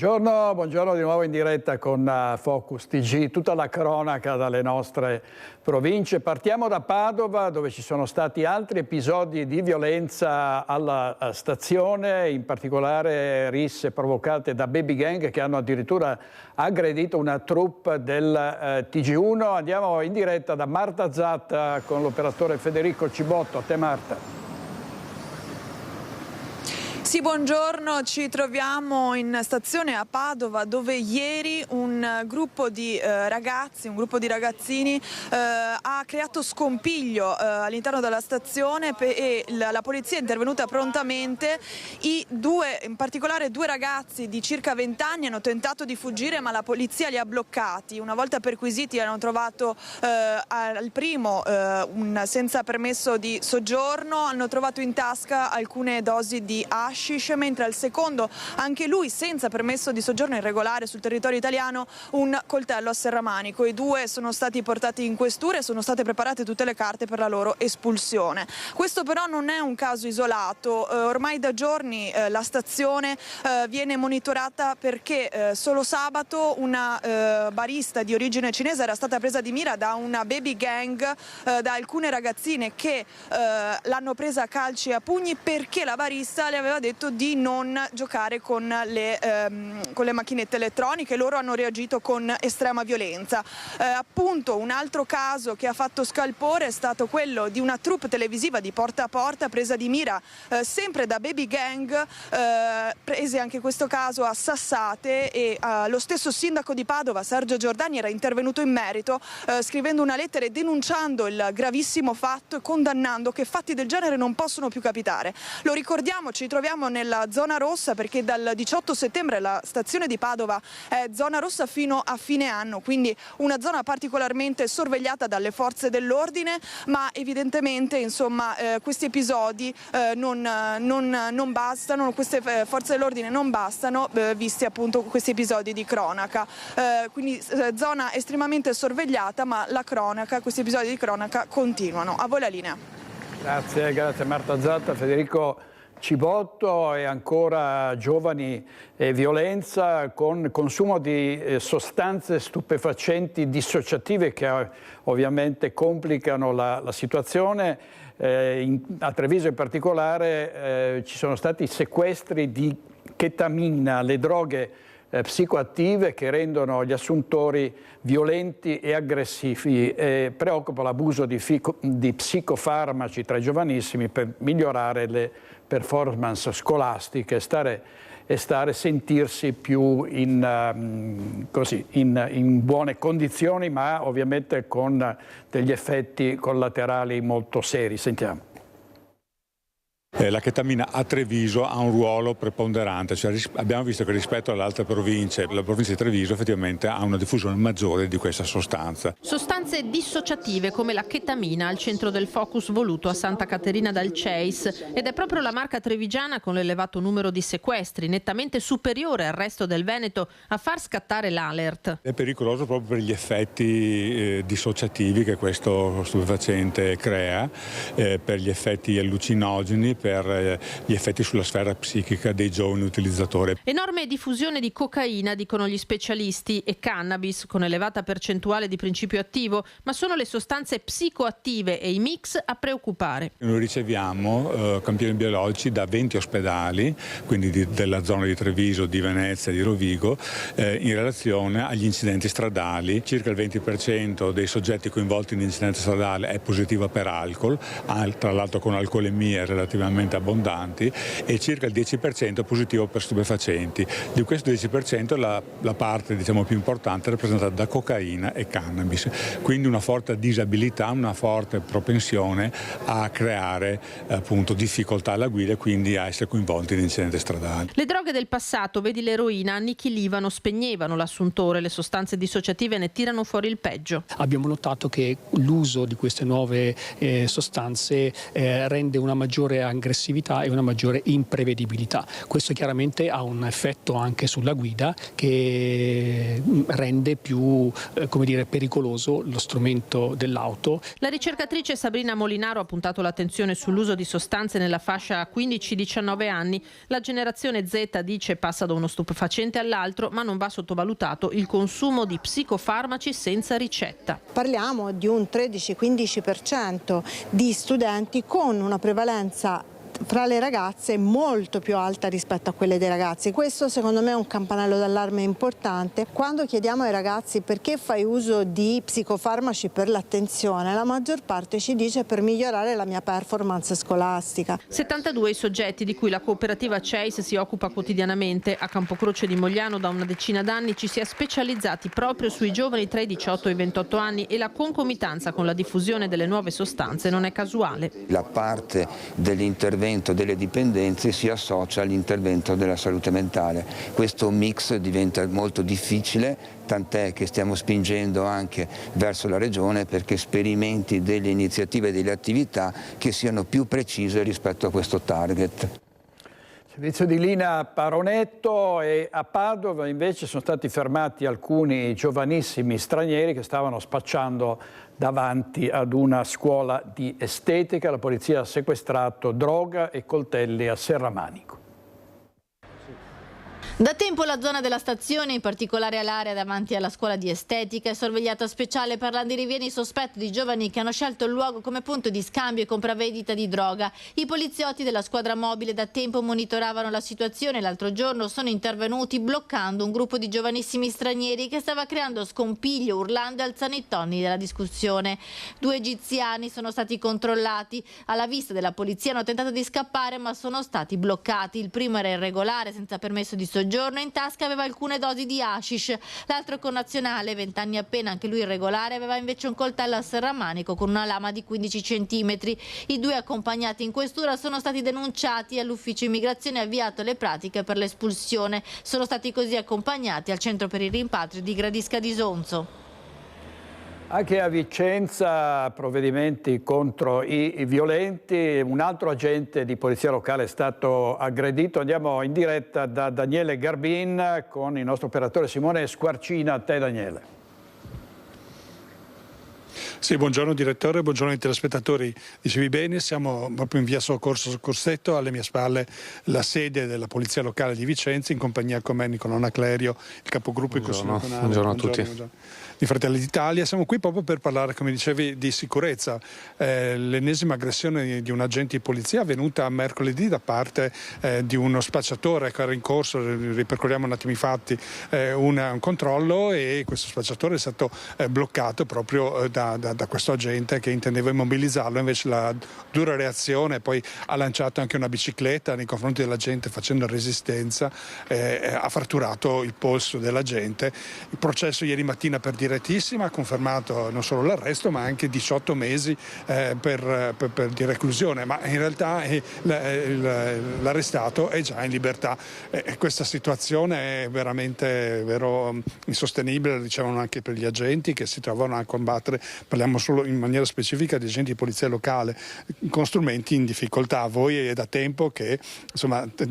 Buongiorno, buongiorno di nuovo in diretta con Focus TG, tutta la cronaca dalle nostre province. Partiamo da Padova, dove ci sono stati altri episodi di violenza alla stazione, in particolare risse provocate da baby gang che hanno addirittura aggredito una troupe del TG1. Andiamo in diretta da Marta Zatta con l'operatore Federico Cibotto. A te Marta. Sì, buongiorno, ci troviamo in stazione a Padova dove ieri un gruppo di ragazzini ha creato scompiglio all'interno della stazione e la polizia è intervenuta prontamente. In particolare due ragazzi di circa 20 anni hanno tentato di fuggire ma la polizia li ha bloccati. Una volta perquisiti hanno trovato al primo un senza permesso di soggiorno, hanno trovato in tasca alcune dosi di hashish, mentre al secondo, anche lui senza permesso di soggiorno irregolare sul territorio italiano, un coltello a serramanico. I due sono stati portati in questura e sono state preparate tutte le carte per la loro espulsione. Questo però non è un caso isolato, ormai da giorni la stazione viene monitorata perché solo sabato una barista di origine cinese era stata presa di mira da una baby gang, da alcune ragazzine che l'hanno presa a calci e a pugni perché la barista le aveva detto di non giocare con le macchinette elettroniche. Loro hanno reagito con estrema violenza. Appunto un altro caso che ha fatto scalpore è stato quello di una troupe televisiva di Porta a Porta presa di mira sempre da baby gang, prese anche questo caso a sassate, e lo stesso sindaco di Padova Sergio Giordani era intervenuto in merito scrivendo una lettera e denunciando il gravissimo fatto e condannando che fatti del genere non possono più capitare. Lo ricordiamo, ci troviamo nella zona rossa perché dal 18 settembre la stazione di Padova è zona rossa fino a fine anno, quindi una zona particolarmente sorvegliata dalle forze dell'ordine, ma evidentemente insomma questi episodi non bastano, queste forze dell'ordine non bastano, visti appunto questi episodi di cronaca. Quindi zona estremamente sorvegliata, ma la cronaca, questi episodi di cronaca continuano. A voi la linea. Grazie Marta Zatta. Federico Cibotto. E ancora giovani e violenza con consumo di sostanze stupefacenti dissociative che ovviamente complicano la situazione. A Treviso in particolare ci sono stati sequestri di chetamina, le droghe psicoattive che rendono gli assuntori violenti e aggressivi. Preoccupa l'abuso di psicofarmaci tra i giovanissimi per migliorare le performance scolastiche e sentirsi più in buone condizioni, ma ovviamente con degli effetti collaterali molto seri. Sentiamo. La chetamina a Treviso ha un ruolo preponderante, cioè abbiamo visto che rispetto alle altre province, la provincia di Treviso effettivamente ha una diffusione maggiore di questa sostanza. Sostanze dissociative come la chetamina al centro del focus voluto a Santa Caterina dal CEIS, ed è proprio la marca trevigiana con l'elevato numero di sequestri, nettamente superiore al resto del Veneto, a far scattare l'alert. È pericoloso proprio per gli effetti dissociativi che questo stupefacente crea, per gli effetti allucinogeni, per gli effetti sulla sfera psichica dei giovani utilizzatori. Enorme diffusione di cocaina, dicono gli specialisti, e cannabis con elevata percentuale di principio attivo, ma sono le sostanze psicoattive e i mix a preoccupare. Noi riceviamo campioni biologici da 20 ospedali, quindi della zona di Treviso, di Venezia, di Rovigo, in relazione agli incidenti stradali. Circa il 20% dei soggetti coinvolti in incidente stradale è positiva per alcol, tra l'altro con alcolemie relativamente abbondanti, e circa il 10% positivo per stupefacenti. Di questo 10% la parte più importante è rappresentata da cocaina e cannabis, quindi una forte disabilità, una forte propensione a creare appunto difficoltà alla guida e quindi a essere coinvolti in incidenti stradali. Le droghe del passato, vedi l'eroina, annichilivano, spegnevano l'assuntore, le sostanze dissociative ne tirano fuori il peggio. Abbiamo notato che l'uso di queste nuove sostanze rende una maggiore aggressività e una maggiore imprevedibilità. Questo chiaramente ha un effetto anche sulla guida che rende più pericoloso lo strumento dell'auto. La ricercatrice Sabrina Molinaro ha puntato l'attenzione sull'uso di sostanze nella fascia 15-19 anni. La generazione Z, dice, passa da uno stupefacente all'altro, ma non va sottovalutato il consumo di psicofarmaci senza ricetta. Parliamo di un 13-15% di studenti con una prevalenza fra le ragazze molto più alta rispetto a quelle dei ragazzi. Questo secondo me è un campanello d'allarme importante. Quando chiediamo ai ragazzi perché fai uso di psicofarmaci per l'attenzione, la maggior parte ci dice per migliorare la mia performance scolastica. 72 i soggetti di cui la cooperativa CEIS si occupa quotidianamente. A Campocroce di Mogliano da una decina d'anni ci si è specializzati proprio sui giovani tra i 18 e i 28 anni e la concomitanza con la diffusione delle nuove sostanze non è casuale. La parte dell'intervento delle dipendenze si associa all'intervento della salute mentale. Questo mix diventa molto difficile, tant'è che stiamo spingendo anche verso la Regione perché sperimenti delle iniziative e delle attività che siano più precise rispetto a questo target. Servizio di Lina Paronetto, e a Padova invece sono stati fermati alcuni giovanissimi stranieri che stavano spacciando davanti ad una scuola di estetica. La polizia ha sequestrato droga e coltelli a Serramanico. Da tempo la zona della stazione, in particolare all'area davanti alla scuola di estetica, è sorvegliata speciale per l'andirivieni sospetto di giovani che hanno scelto il luogo come punto di scambio e compravendita di droga. I poliziotti della squadra mobile da tempo monitoravano la situazione e l'altro giorno sono intervenuti bloccando un gruppo di giovanissimi stranieri che stava creando scompiglio, urlando e alzando i toni della discussione. 2 egiziani sono stati controllati. Alla vista della polizia hanno tentato di scappare ma sono stati bloccati. Il primo era irregolare, senza permesso di soggiorno, in tasca aveva alcune dosi di hashish. L'altro connazionale, 20 anni appena, anche lui irregolare, aveva invece un coltello a serramanico con una lama di 15 centimetri. I 2 accompagnati in questura sono stati denunciati all'ufficio immigrazione e avviato le pratiche per l'espulsione. Sono stati così accompagnati al centro per i rimpatri di Gradisca di Sonzo. Anche a Vicenza provvedimenti contro i violenti, un altro agente di polizia locale è stato aggredito. Andiamo in diretta da Daniele Garbin con il nostro operatore Simone Squarcina. A te Daniele. Sì, buongiorno direttore, buongiorno ai telespettatori. Dicevi bene, siamo proprio in via Soccorsetto, alle mie spalle la sede della Polizia Locale di Vicenza, in compagnia con me Nicolò Naclerio, il capogruppo in Consiglio. Buongiorno a tutti. Di Fratelli d'Italia. Siamo qui proprio per parlare, come dicevi, di sicurezza. L'ennesima aggressione di un agente di polizia avvenuta mercoledì da parte di uno spacciatore che era in corso, ripercorriamo un attimo i fatti, un controllo, e questo spacciatore è stato bloccato proprio da questo agente che intendeva immobilizzarlo. Invece la dura reazione, poi ha lanciato anche una bicicletta nei confronti dell'agente facendo resistenza, ha fratturato il polso dell'agente. Il processo ieri mattina per direttissima ha confermato non solo l'arresto ma anche 18 mesi di reclusione, ma in realtà l'arrestato è già in libertà. Questa situazione è veramente insostenibile, dicevano anche per gli agenti che si trovano a combattere, parliamo solo in maniera specifica di agenti di polizia locale con strumenti in difficoltà. Voi è da tempo che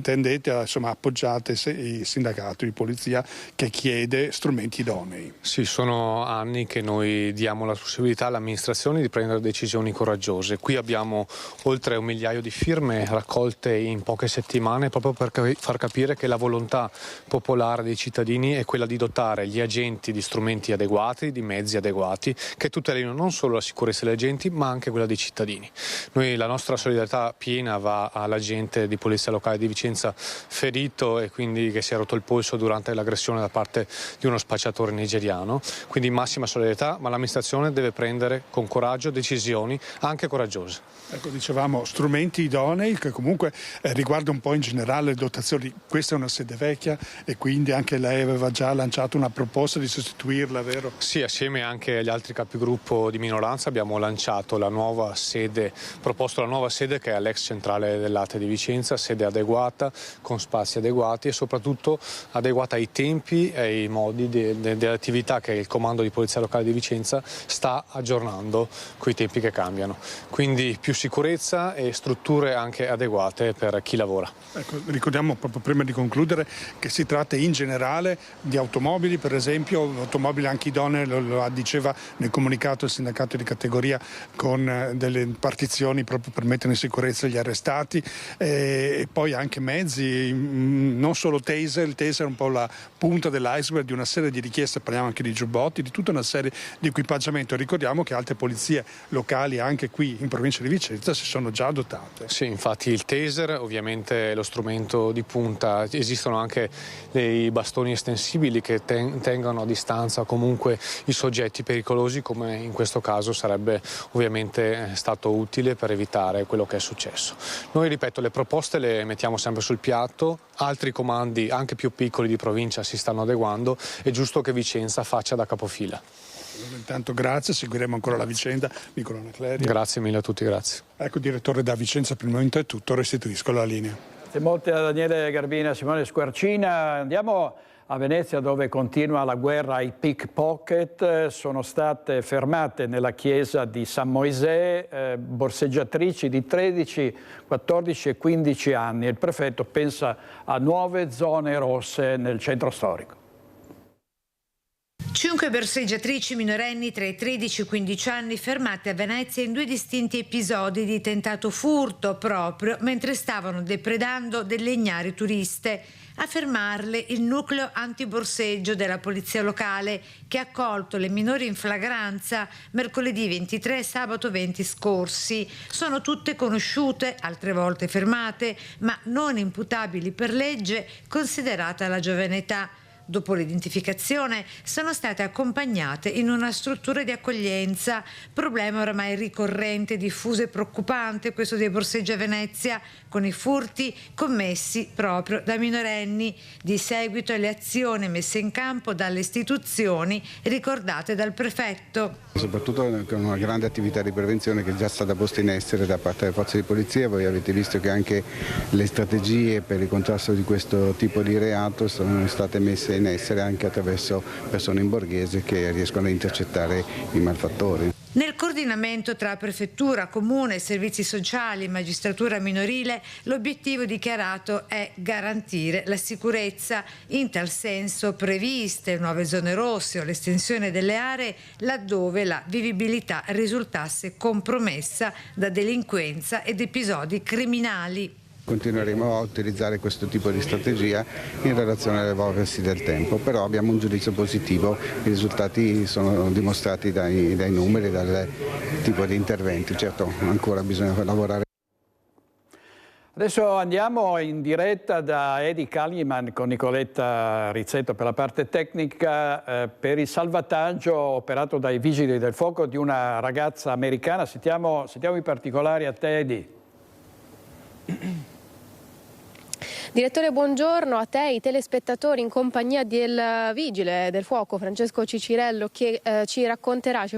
tendete a appoggiate il sindacato di polizia che chiede strumenti idonei. Sì, sono anni che noi diamo la possibilità all'amministrazione di prendere decisioni coraggiose. Qui abbiamo oltre 1 migliaio di firme raccolte in poche settimane proprio per far capire che la volontà popolare dei cittadini è quella di dotare gli agenti di strumenti adeguati, di mezzi adeguati che tutelino non solo la sicurezza degli agenti ma anche quella dei cittadini. Noi la nostra solidarietà piena va all'agente di polizia locale di Vicenza ferito e quindi che si è rotto il polso durante l'aggressione da parte di uno spacciatore nigeriano. Quindi massima solidarietà, ma l'amministrazione deve prendere con coraggio decisioni anche coraggiose. Ecco, dicevamo strumenti idonei che comunque riguarda un po' in generale le dotazioni. Questa è una sede vecchia e quindi anche lei aveva già lanciato una proposta di sostituirla, vero? Sì, assieme anche agli altri capigruppo di minoranza abbiamo lanciato proposto la nuova sede che è l'ex centrale del latte di Vicenza, sede adeguata, con spazi adeguati e soprattutto adeguata ai tempi e ai modi delle attività che il comando di Polizia Locale di Vicenza sta aggiornando coi tempi che cambiano. Quindi più sicurezza e strutture anche adeguate per chi lavora. Ecco, ricordiamo proprio prima di concludere che si tratta in generale di automobili, per esempio, automobili anche idonee, lo diceva nel comunicato il sindacato di categoria, con delle partizioni proprio per mettere in sicurezza gli arrestati, e poi anche mezzi, non solo taser. Il taser è un po' la punta dell'iceberg di una serie di richieste, parliamo anche di giubbotti, di tutta una serie di equipaggiamento. Ricordiamo che altre polizie locali anche qui in provincia di Vicenza si sono già dotate. Sì, infatti il taser ovviamente è lo strumento di punta, esistono anche dei bastoni estensibili che tengano a distanza comunque i soggetti pericolosi, come in questo caso sarebbe ovviamente stato utile per evitare quello che è successo. Noi, ripeto, le proposte le mettiamo sempre sul piatto, altri comandi anche più piccoli di provincia si stanno adeguando, è giusto che Vicenza faccia da capofila. Intanto grazie, seguiremo ancora la vicenda. Nicola Naclerio. Grazie mille a tutti, grazie. Ecco, direttore, da Vicenza per il momento è tutto, restituisco la linea. Grazie molte a Daniele Garbina, Simone Squarcina. Andiamo a Venezia, dove continua la guerra ai pickpocket. Sono state fermate nella chiesa di San Moisè borseggiatrici di 13, 14 e 15 anni. Il prefetto pensa a nuove zone rosse nel centro storico. 5 borseggiatrici minorenni tra i 13 e i 15 anni fermate a Venezia in 2 distinti episodi di tentato furto, proprio mentre stavano depredando delle ignare turiste. A fermarle il nucleo antiborseggio della polizia locale, che ha accolto le minori in flagranza mercoledì 23 e sabato 20 scorsi. Sono tutte conosciute, altre volte fermate, ma non imputabili per legge, considerata la giovane età. Dopo l'identificazione sono state accompagnate in una struttura di accoglienza, problema oramai ricorrente, diffuso e preoccupante questo dei borseggi a Venezia, con i furti commessi proprio da minorenni, di seguito alle azioni messe in campo dalle istituzioni ricordate dal prefetto. Soprattutto con una grande attività di prevenzione che è già stata posta in essere da parte delle forze di polizia. Voi avete visto che anche le strategie per il contrasto di questo tipo di reato sono state messe in essere anche attraverso persone in borghese che riescono a intercettare i malfattori. Nel coordinamento tra prefettura, comune, servizi sociali e magistratura minorile, l'obiettivo dichiarato è garantire la sicurezza. In tal senso previste nuove zone rosse o l'estensione delle aree laddove la vivibilità risultasse compromessa da delinquenza ed episodi criminali. Continueremo a utilizzare questo tipo di strategia in relazione all'evolversi del tempo, però abbiamo un giudizio positivo, i risultati sono dimostrati dai numeri, dal tipo di interventi. Certo, ancora bisogna lavorare. Adesso andiamo in diretta da Edi Kaliman con Nicoletta Rizzetto per la parte tecnica per il salvataggio operato dai Vigili del Fuoco di una ragazza americana. Sentiamo i particolari a te, Edi. Direttore, buongiorno a te, ai telespettatori, in compagnia del vigile del fuoco Francesco Cicirello, che ci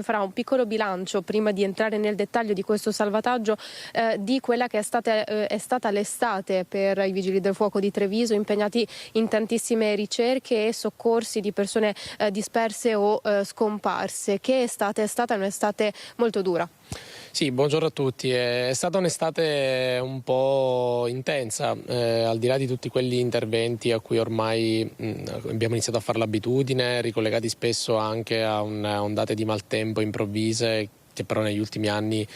farà un piccolo bilancio prima di entrare nel dettaglio di questo salvataggio di quella che è stata l'estate per i vigili del fuoco di Treviso, impegnati in tantissime ricerche e soccorsi di persone disperse o scomparse. Che estate è stata? Un'estate molto dura. Sì, buongiorno a tutti. È stata un'estate un po' intensa, al di là di tutti quegli interventi a cui ormai abbiamo iniziato a fare l'abitudine, ricollegati spesso anche a ondate di maltempo improvvise, che però negli ultimi anni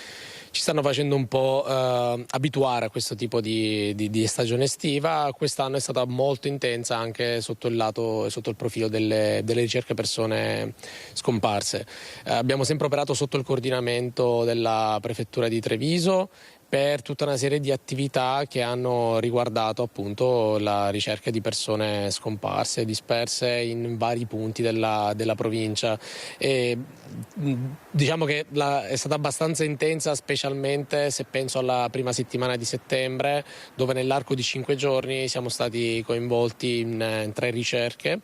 ci stanno facendo un po' abituare a questo tipo di stagione estiva. Quest'anno è stata molto intensa anche sotto il profilo delle ricerche persone scomparse. Abbiamo sempre operato sotto il coordinamento della prefettura di Treviso per tutta una serie di attività che hanno riguardato appunto la ricerca di persone scomparse, disperse in vari punti della provincia. E diciamo che è stata abbastanza intensa, specialmente se penso alla prima settimana di settembre, dove nell'arco di 5 giorni siamo stati coinvolti in 3 ricerche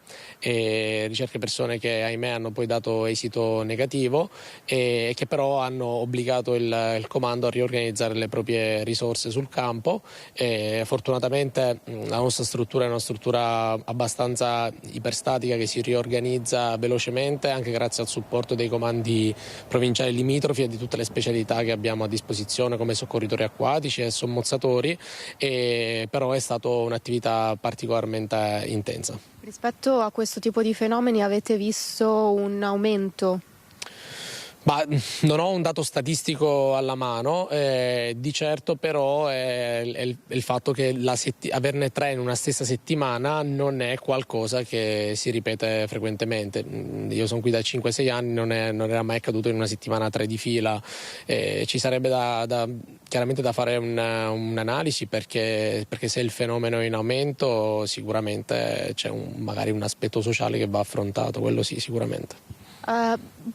persone che ahimè hanno poi dato esito negativo e che però hanno obbligato il comando a riorganizzare le proprie risorse sul campo. Fortunatamente la nostra struttura è una struttura abbastanza iperstatica che si riorganizza velocemente anche grazie al supporto dei comandi provinciali limitrofi e di tutte le specialità che abbiamo a disposizione come soccorritori acquatici e sommozzatori, però è stata un'attività particolarmente intensa. Rispetto a questo tipo di fenomeni avete visto un aumento? Non ho un dato statistico alla mano, di certo però è il fatto che averne 3 in una stessa settimana non è qualcosa che si ripete frequentemente. Io sono qui da 5-6 anni, non era mai accaduto in una settimana 3 di fila. Ci sarebbe chiaramente da fare un'analisi perché se il fenomeno è in aumento sicuramente c'è magari un aspetto sociale che va affrontato, quello sì, sicuramente.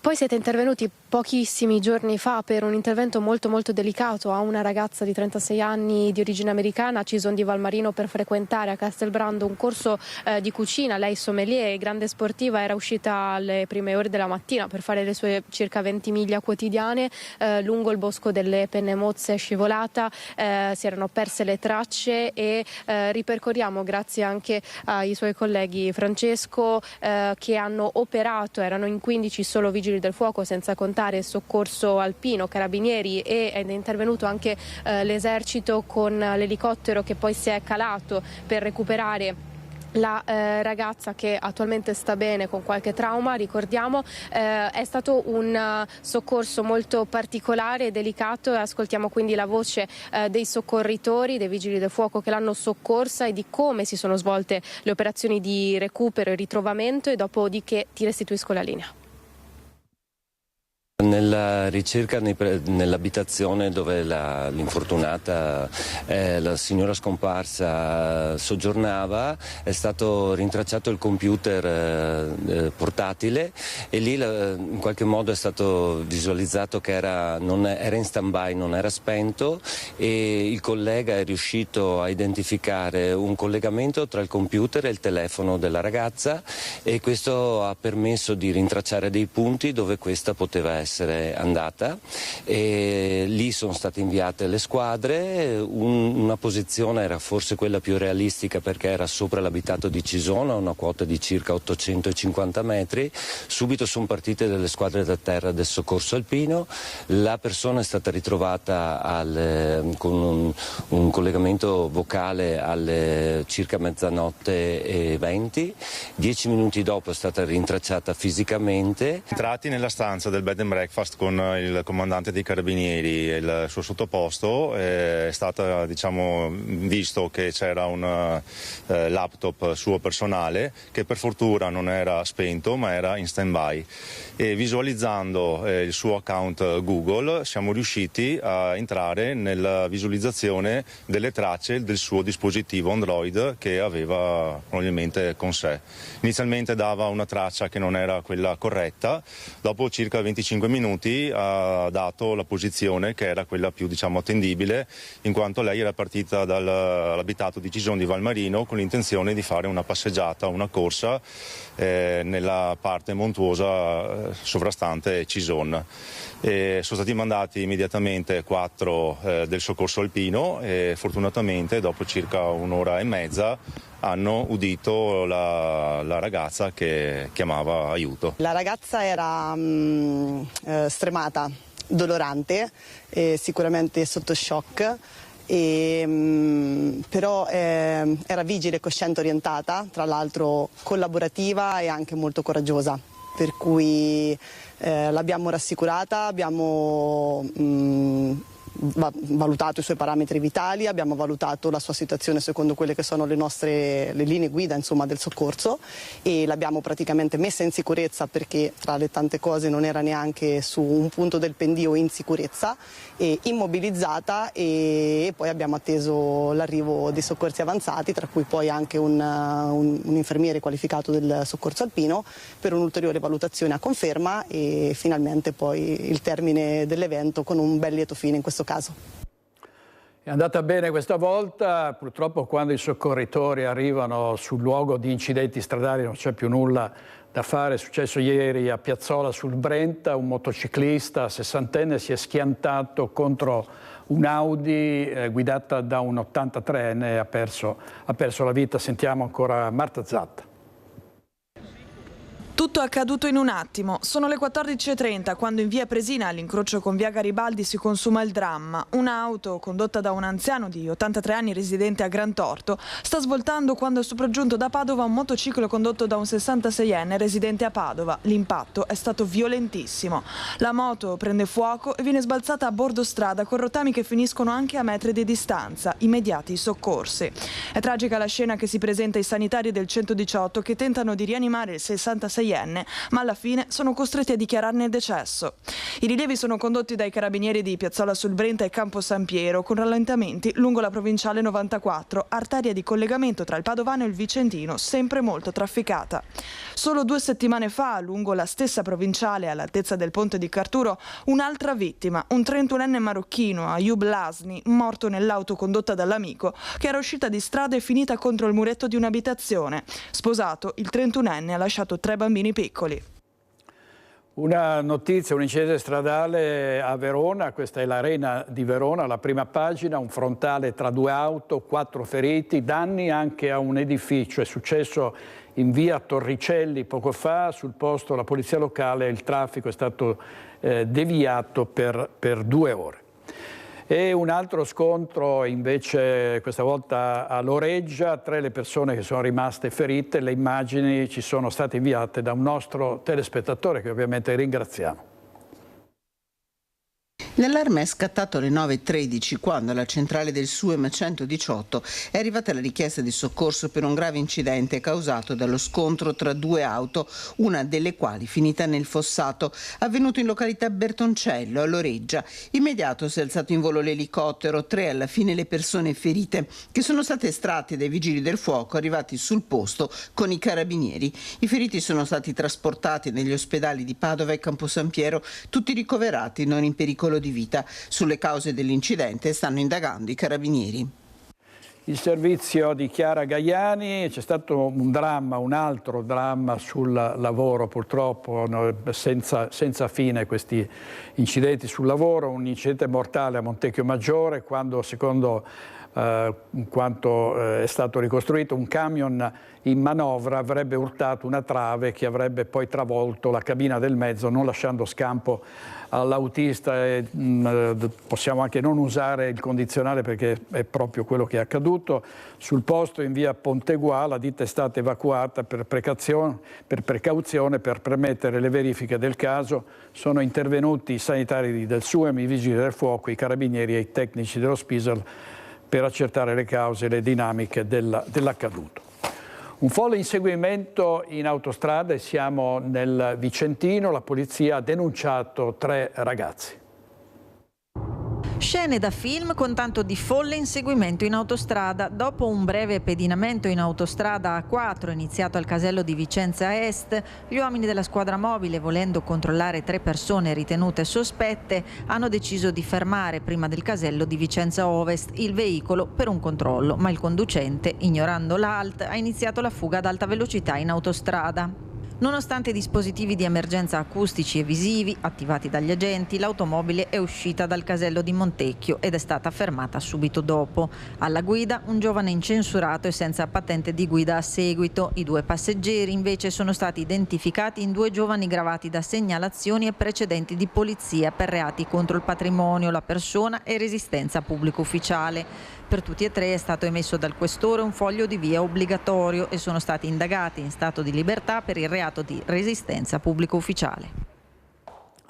Poi siete intervenuti pochissimi giorni fa per un intervento molto molto delicato a una ragazza di 36 anni di origine americana a Cison di Valmarino per frequentare a Castelbrando un corso di cucina. Lei sommelier, grande sportiva, era uscita alle prime ore della mattina per fare le sue circa 20 miglia quotidiane lungo il bosco delle Pennemozze, è scivolata, si erano perse le tracce e ripercorriamo grazie anche ai suoi colleghi Francesco che hanno operato, erano in 15 solo vigili del fuoco senza contare soccorso alpino, carabinieri ed è intervenuto anche l'esercito con l'elicottero che poi si è calato per recuperare la ragazza che attualmente sta bene con qualche trauma. Ricordiamo è stato un soccorso molto particolare e delicato. Ascoltiamo quindi la voce dei soccorritori, dei vigili del fuoco che l'hanno soccorsa e di come si sono svolte le operazioni di recupero e ritrovamento, e dopodiché ti restituisco la linea. Nella ricerca nell'abitazione dove l'infortunata, la signora scomparsa, soggiornava, è stato rintracciato il computer portatile e lì in qualche modo è stato visualizzato che era in stand-by, non era spento, e il collega è riuscito a identificare un collegamento tra il computer e il telefono della ragazza, e questo ha permesso di rintracciare dei punti dove questa poteva essere andata, e lì sono state inviate le squadre. Una posizione era forse quella più realistica perché era sopra l'abitato di Cisona, a una quota di circa 850 metri. Subito sono partite delle squadre da terra del soccorso alpino, la persona è stata ritrovata con un collegamento vocale alle circa mezzanotte e 20, 10 minuti dopo è stata rintracciata fisicamente. Entrati nella stanza del bed and breakfast con il comandante dei carabinieri e il suo sottoposto, è stato visto che c'era un laptop suo personale che per fortuna non era spento ma era in stand-by, e visualizzando il suo account Google siamo riusciti a entrare nella visualizzazione delle tracce del suo dispositivo Android che aveva probabilmente con sé. Inizialmente dava una traccia che non era quella corretta, dopo circa 25 minuti ha dato la posizione che era quella più attendibile, in quanto lei era partita dall'abitato di Cison di Valmarino con l'intenzione di fare una passeggiata, una corsa nella parte montuosa sovrastante Cison. Sono stati mandati immediatamente 4 del soccorso alpino e fortunatamente dopo circa un'ora e mezza hanno udito la ragazza che chiamava aiuto. La ragazza era stremata, dolorante, sicuramente sotto shock, però era vigile, cosciente, orientata, tra l'altro collaborativa e anche molto coraggiosa, per cui l'abbiamo rassicurata, abbiamo valutato i suoi parametri vitali, abbiamo valutato la sua situazione secondo quelle che sono le linee guida, insomma, del soccorso, e l'abbiamo praticamente messa in sicurezza, perché tra le tante cose non era neanche su un punto del pendio in sicurezza, e immobilizzata, e poi abbiamo atteso l'arrivo dei soccorsi avanzati, tra cui poi anche un infermiere qualificato del soccorso alpino, per un'ulteriore valutazione a conferma, e finalmente poi il termine dell'evento con un bel lieto fine in questo caso. È andata bene questa volta, purtroppo quando i soccorritori arrivano sul luogo di incidenti stradali non c'è più nulla da fare. È successo ieri a Piazzola sul Brenta, un motociclista 60enne si è schiantato contro un'Audi guidata da un 83enne e ha perso la vita. Sentiamo ancora Marta Zatta. Tutto è accaduto in un attimo. Sono le 14:30 quando in via Presina, all'incrocio con via Garibaldi, si consuma il dramma. Un'auto condotta da un anziano di 83 anni residente a Grantorto sta svoltando quando è sopraggiunto da Padova un motociclo condotto da un 66enne residente a Padova. L'impatto è stato violentissimo. La moto prende fuoco e viene sbalzata a bordo strada con rottami che finiscono anche a metri di distanza. Immediati soccorsi. È tragica la scena che si presenta ai sanitari del 118 che tentano di rianimare il 66enne, ma alla fine sono costretti a dichiararne il decesso. I rilievi sono condotti dai carabinieri di Piazzola sul Brenta e Campo San Piero, con rallentamenti lungo la provinciale 94, arteria di collegamento tra il Padovano e il Vicentino, sempre molto trafficata. Solo 2 settimane fa, lungo la stessa provinciale, all'altezza del ponte di Carturo, un'altra vittima, un 31enne marocchino, Ayub Lasni, morto nell'auto condotta dall'amico, che era uscita di strada e finita contro il muretto di un'abitazione. Sposato, il 31enne ha lasciato 3 bambini piccoli. Una notizia, un incidente stradale a Verona, questa è l'Arena di Verona, la prima pagina, un frontale tra 2 auto, 4 feriti, danni anche a un edificio. È successo in via Torricelli poco fa, sul posto la polizia locale, il traffico è stato deviato per 2 ore. E un altro scontro invece questa volta a Loreggia, 3 le persone che sono rimaste ferite, le immagini ci sono state inviate da un nostro telespettatore che ovviamente ringraziamo. L'allarme è scattato alle 9:13 quando alla centrale del SUEM 118 è arrivata la richiesta di soccorso per un grave incidente causato dallo scontro tra 2 auto, una delle quali finita nel fossato, avvenuto in località Bertoncello, a Loreggia. Immediato si è alzato in volo l'elicottero, 3 alla fine le persone ferite, che sono state estratte dai vigili del fuoco arrivati sul posto con i carabinieri. I feriti sono stati trasportati negli ospedali di Padova e Campo San Piero, tutti ricoverati non in pericolo di vita. Sulle cause dell'incidente stanno indagando i carabinieri. Il servizio di Chiara Gaiani, c'è stato un altro dramma sul lavoro, purtroppo senza fine questi incidenti sul lavoro, un incidente mortale a Montecchio Maggiore quando, secondo quanto è stato ricostruito, un camion in manovra avrebbe urtato una trave che avrebbe poi travolto la cabina del mezzo, non lasciando scampo all'autista. Possiamo anche non usare il condizionale perché è proprio quello che è accaduto. Sul posto in via Ponteguà la ditta è stata evacuata per precauzione, per permettere le verifiche del caso. Sono intervenuti i sanitari del SUEM, i vigili del fuoco, i carabinieri e i tecnici dello Spisal per accertare le cause e le dinamiche dell'accaduto. Un folle inseguimento in autostrada e siamo nel Vicentino, la polizia ha denunciato 3 ragazzi. Scene da film con tanto di folle inseguimento in autostrada. Dopo un breve pedinamento in autostrada A4 iniziato al casello di Vicenza Est, gli uomini della squadra mobile, volendo controllare 3 persone ritenute sospette, hanno deciso di fermare prima del casello di Vicenza Ovest il veicolo per un controllo, ma il conducente, ignorando l'ALT, ha iniziato la fuga ad alta velocità in autostrada. Nonostante i dispositivi di emergenza acustici e visivi attivati dagli agenti, l'automobile è uscita dal casello di Montecchio ed è stata fermata subito dopo. Alla guida un giovane incensurato e senza patente di guida a seguito. I 2 passeggeri invece sono stati identificati in 2 giovani gravati da segnalazioni e precedenti di polizia per reati contro il patrimonio, la persona e resistenza pubblico ufficiale. Per tutti e 3 è stato emesso dal questore un foglio di via obbligatorio e sono stati indagati in stato di libertà per il reato di resistenza pubblico ufficiale.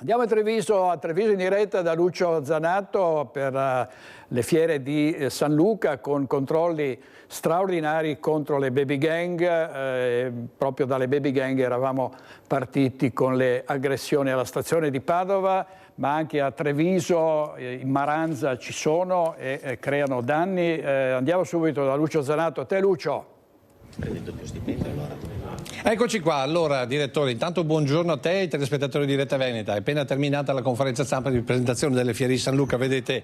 Andiamo a Treviso in diretta da Lucio Zanato per le fiere di San Luca con controlli straordinari contro le baby gang. Proprio dalle baby gang eravamo partiti con le aggressioni alla stazione di Padova, ma anche a Treviso, in Maranza ci sono e creano danni. Andiamo subito da Lucio Zanato. A te, Lucio. Prendendo il tuo stipendio allora. Eccoci qua, allora direttore, intanto buongiorno a te e ai telespettatori di Rete Veneta. È appena terminata la conferenza stampa di presentazione delle fiere di San Luca, vedete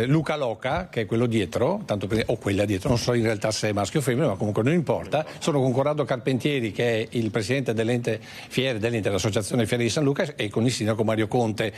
Luca Loca, che è quello dietro, o quella dietro, non so in realtà se è maschio o femmina, ma comunque non importa. Sono con Corrado Carpentieri, che è il presidente dell'ente Fiere, dell'Associazione Fiere di San Luca, e con il sindaco Mario Conte.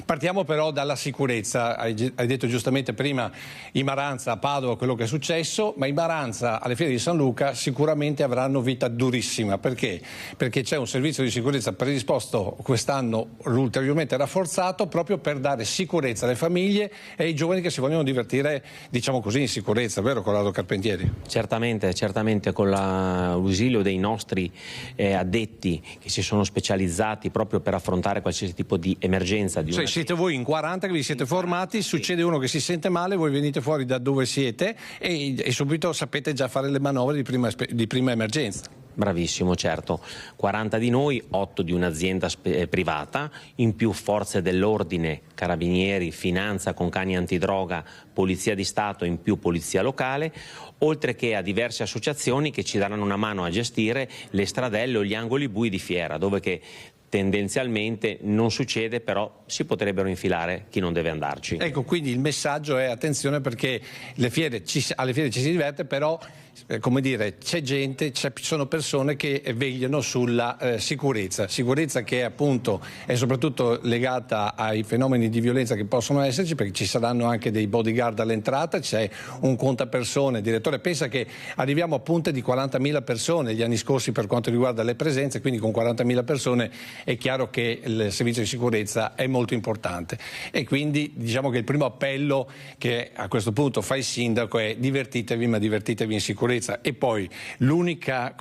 Partiamo però dalla sicurezza, hai detto giustamente prima in Maranza, a Padova, quello che è successo, ma in Maranza alle fiere di San Luca sicuramente avranno vita durissima. Perché? Perché c'è un servizio di sicurezza predisposto quest'anno, ulteriormente rafforzato, proprio per dare sicurezza alle famiglie e ai giovani che si vogliono divertire, diciamo così, in sicurezza, vero Corrado Carpentieri? Certamente, con l'ausilio dei nostri addetti che si sono specializzati proprio per affrontare qualsiasi tipo di emergenza. Cioè, siete voi in 40 che vi siete formati, succede uno che si sente male, voi venite fuori da dove siete e subito sapete già fare le manovre di prima emergenza. Bravissimo, certo. 40 di noi, 8 di un'azienda privata, in più forze dell'ordine, carabinieri, finanza con cani antidroga, polizia di Stato, in più polizia locale, oltre che a diverse associazioni che ci daranno una mano a gestire le stradelle o gli angoli bui di fiera, dove che tendenzialmente non succede, però si potrebbero infilare chi non deve andarci. Ecco, quindi il messaggio è attenzione, perché alle fiere ci si diverte, però come dire, c'è gente, ci sono persone che vegliano sulla sicurezza che appunto è soprattutto legata ai fenomeni di violenza che possono esserci, perché ci saranno anche dei bodyguard all'entrata, c'è un contapersone. Direttore, pensa che arriviamo a punte di 40.000 persone gli anni scorsi per quanto riguarda le presenze, quindi con 40.000 persone è chiaro che il servizio di sicurezza è molto importante, e quindi diciamo che il primo appello che a questo punto fa il sindaco è: divertitevi, ma divertitevi in sicurezza. E poi l'unica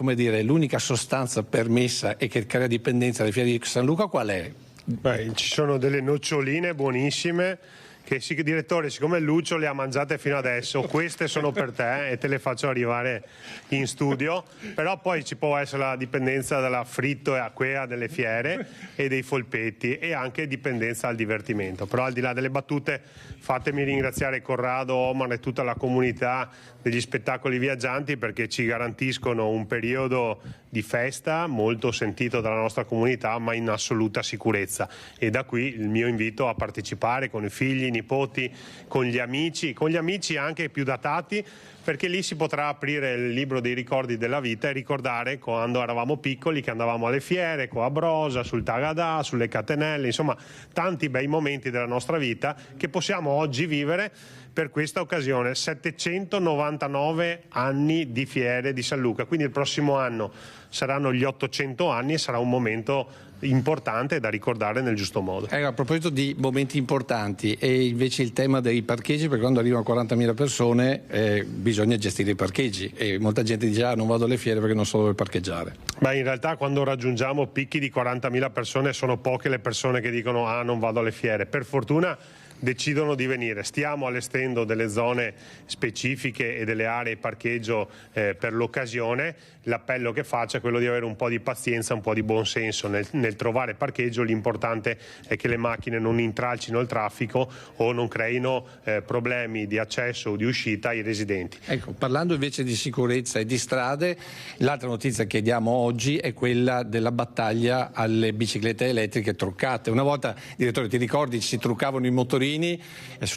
sostanza permessa e che crea dipendenza alle fiere di San Luca qual è? Beh, ci sono delle noccioline buonissime che, direttore, siccome Lucio le ha mangiate fino adesso, queste sono per te e te le faccio arrivare in studio. Però poi ci può essere la dipendenza dalla fritto e acquea delle fiere e dei folpetti, e anche dipendenza al divertimento. Però al di là delle battute, fatemi ringraziare Corrado, Omar e tutta la comunità degli spettacoli viaggianti, perché ci garantiscono un periodo di festa molto sentito dalla nostra comunità, ma in assoluta sicurezza. E da qui il mio invito a partecipare con i figli, i nipoti, con gli amici anche più datati, perché lì si potrà aprire il libro dei ricordi della vita e ricordare quando eravamo piccoli, che andavamo alle fiere, qua a Brosa, sul Tagadà, sulle Catenelle, insomma tanti bei momenti della nostra vita che possiamo oggi vivere per questa occasione. 799 anni di fiere di San Luca, quindi il prossimo anno saranno gli 800 anni e sarà un momento importante da ricordare nel giusto modo. A proposito di momenti importanti, e invece il tema dei parcheggi, perché quando arrivano 40.000 persone bisogna gestire i parcheggi, e molta gente dice: non vado alle fiere perché non so dove parcheggiare. Beh, in realtà quando raggiungiamo picchi di 40.000 persone sono poche le persone che dicono non vado alle fiere. Per fortuna decidono di venire. Stiamo allestendo delle zone specifiche e delle aree parcheggio per l'occasione. L'appello che faccio è quello di avere un po' di pazienza, un po' di buonsenso nel trovare parcheggio. L'importante è che le macchine non intralcino il traffico o non creino problemi di accesso o di uscita ai residenti. Ecco, parlando invece di sicurezza e di strade, l'altra notizia che diamo oggi è quella della battaglia alle biciclette elettriche truccate. Una volta, direttore, ti ricordi, si truccavano i motorini,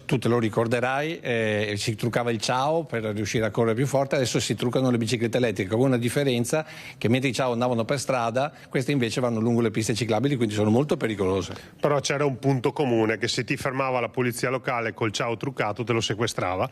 tu te lo ricorderai, si truccava il ciao per riuscire a correre più forte, adesso si truccano le biciclette elettriche, con una differenza che mentre i ciao andavano per strada, queste invece vanno lungo le piste ciclabili, quindi sono molto pericolose. Però c'era un punto comune, che se ti fermava la polizia locale col ciao truccato te lo sequestrava,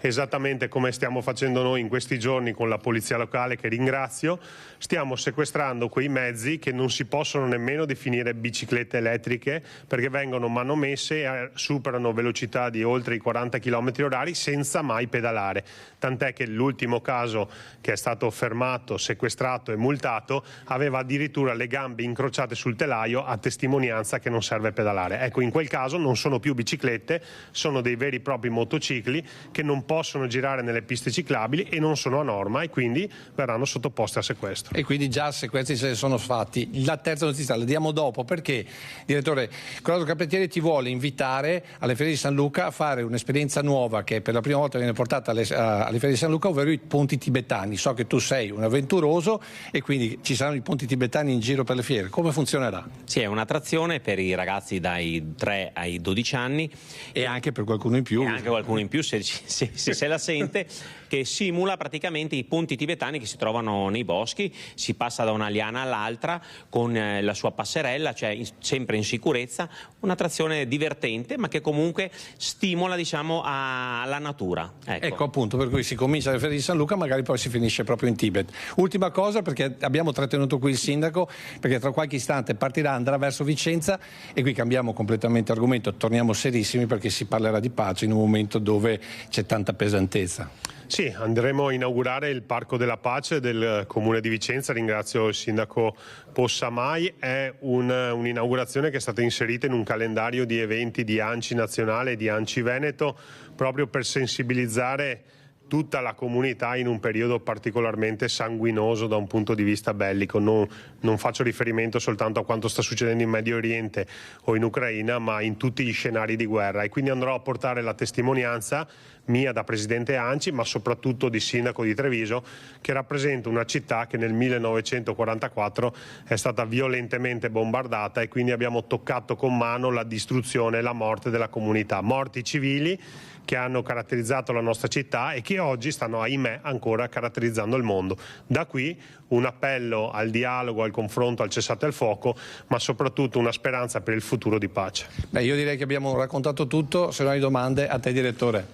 esattamente come stiamo facendo noi in questi giorni con la polizia locale, che ringrazio. Stiamo sequestrando quei mezzi che non si possono nemmeno definire biciclette elettriche, perché vengono manomesse su superano velocità di oltre i 40 km/h senza mai pedalare, tant'è che l'ultimo caso che è stato fermato, sequestrato e multato aveva addirittura le gambe incrociate sul telaio a testimonianza che non serve pedalare. Ecco, in quel caso non sono più biciclette, sono dei veri e propri motocicli che non possono girare nelle piste ciclabili e non sono a norma e quindi verranno sottoposti a sequestro. E quindi già sequestri se ne sono fatti. La terza notizia la diamo dopo perché, direttore, Corrado Carpentieri ti vuole invitare alle Ferie di San Luca a fare un'esperienza nuova che per la prima volta viene portata alle Ferie di San Luca, ovvero i ponti tibetani. So che tu sei un avventuroso e quindi ci saranno i ponti tibetani in giro per le fiere. Come funzionerà? Sì, è un'attrazione per i ragazzi dai 3 ai 12 anni. E anche per qualcuno in più. E anche qualcuno in più se la sente, che simula praticamente i ponti tibetani che si trovano nei boschi. Si passa da una liana all'altra con la sua passerella, cioè sempre in sicurezza, un'attrazione divertente ma che comunque stimola, diciamo, alla natura. Ecco appunto, per cui si comincia alle Ferie di San Luca, magari poi si finisce proprio in Tibet. Ultima cosa, perché abbiamo trattenuto qui il sindaco, perché tra qualche istante partirà, andrà verso Vicenza e qui cambiamo completamente argomento, torniamo serissimi perché si parlerà di pace in un momento dove c'è tanta pesantezza. Sì, andremo a inaugurare il Parco della Pace del Comune di Vicenza. Ringrazio il sindaco Possamai. È un'inaugurazione che è stata inserita in un calendario di eventi di ANCI Nazionale e di ANCI Veneto proprio per sensibilizzare tutta la comunità in un periodo particolarmente sanguinoso da un punto di vista bellico. Non faccio riferimento soltanto a quanto sta succedendo in Medio Oriente o in Ucraina, ma in tutti gli scenari di guerra, e quindi andrò a portare la testimonianza mia da presidente ANCI, ma soprattutto di sindaco di Treviso, che rappresenta una città che nel 1944 è stata violentemente bombardata e quindi abbiamo toccato con mano la distruzione e la morte della comunità, morti civili che hanno caratterizzato la nostra città e che oggi stanno, ahimè, ancora caratterizzando il mondo. Da qui un appello al dialogo, al confronto, al cessate il fuoco, ma soprattutto una speranza per il futuro di pace. Beh, io direi che abbiamo raccontato tutto, se non hai domande a te, direttore.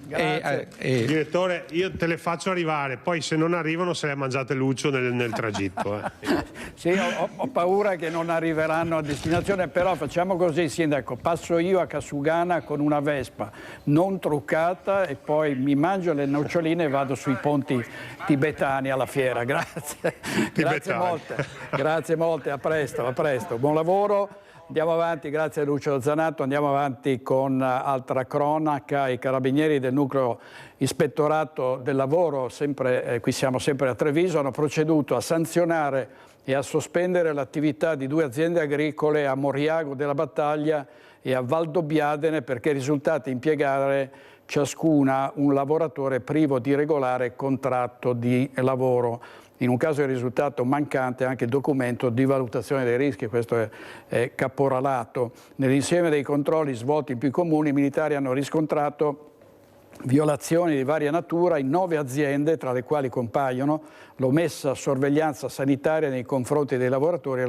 Direttore, io te le faccio arrivare, poi se non arrivano se le ha mangiate Lucio nel tragitto. Sì, ho paura che non arriveranno a destinazione, però facciamo così, sindaco, passo io a Casugana con una Vespa non truccata e poi mi mangio le noccioline e vado sui ponti tibetani alla fiera. Grazie, grazie molte, a presto, buon lavoro. Andiamo avanti, grazie a Lucio Zanato, andiamo avanti con altra cronaca. I carabinieri del nucleo ispettorato del lavoro, qui siamo sempre a Treviso, hanno proceduto a sanzionare e a sospendere l'attività di 2 aziende agricole a Moriago della Battaglia e a Valdobbiadene perché risultate impiegare ciascuna un lavoratore privo di regolare contratto di lavoro. In un caso è risultato mancante anche il documento di valutazione dei rischi, questo è caporalato. Nell'insieme dei controlli svolti in più comuni, i militari hanno riscontrato violazioni di varia natura in 9 aziende, tra le quali compaiono l'omessa sorveglianza sanitaria nei confronti dei lavoratori e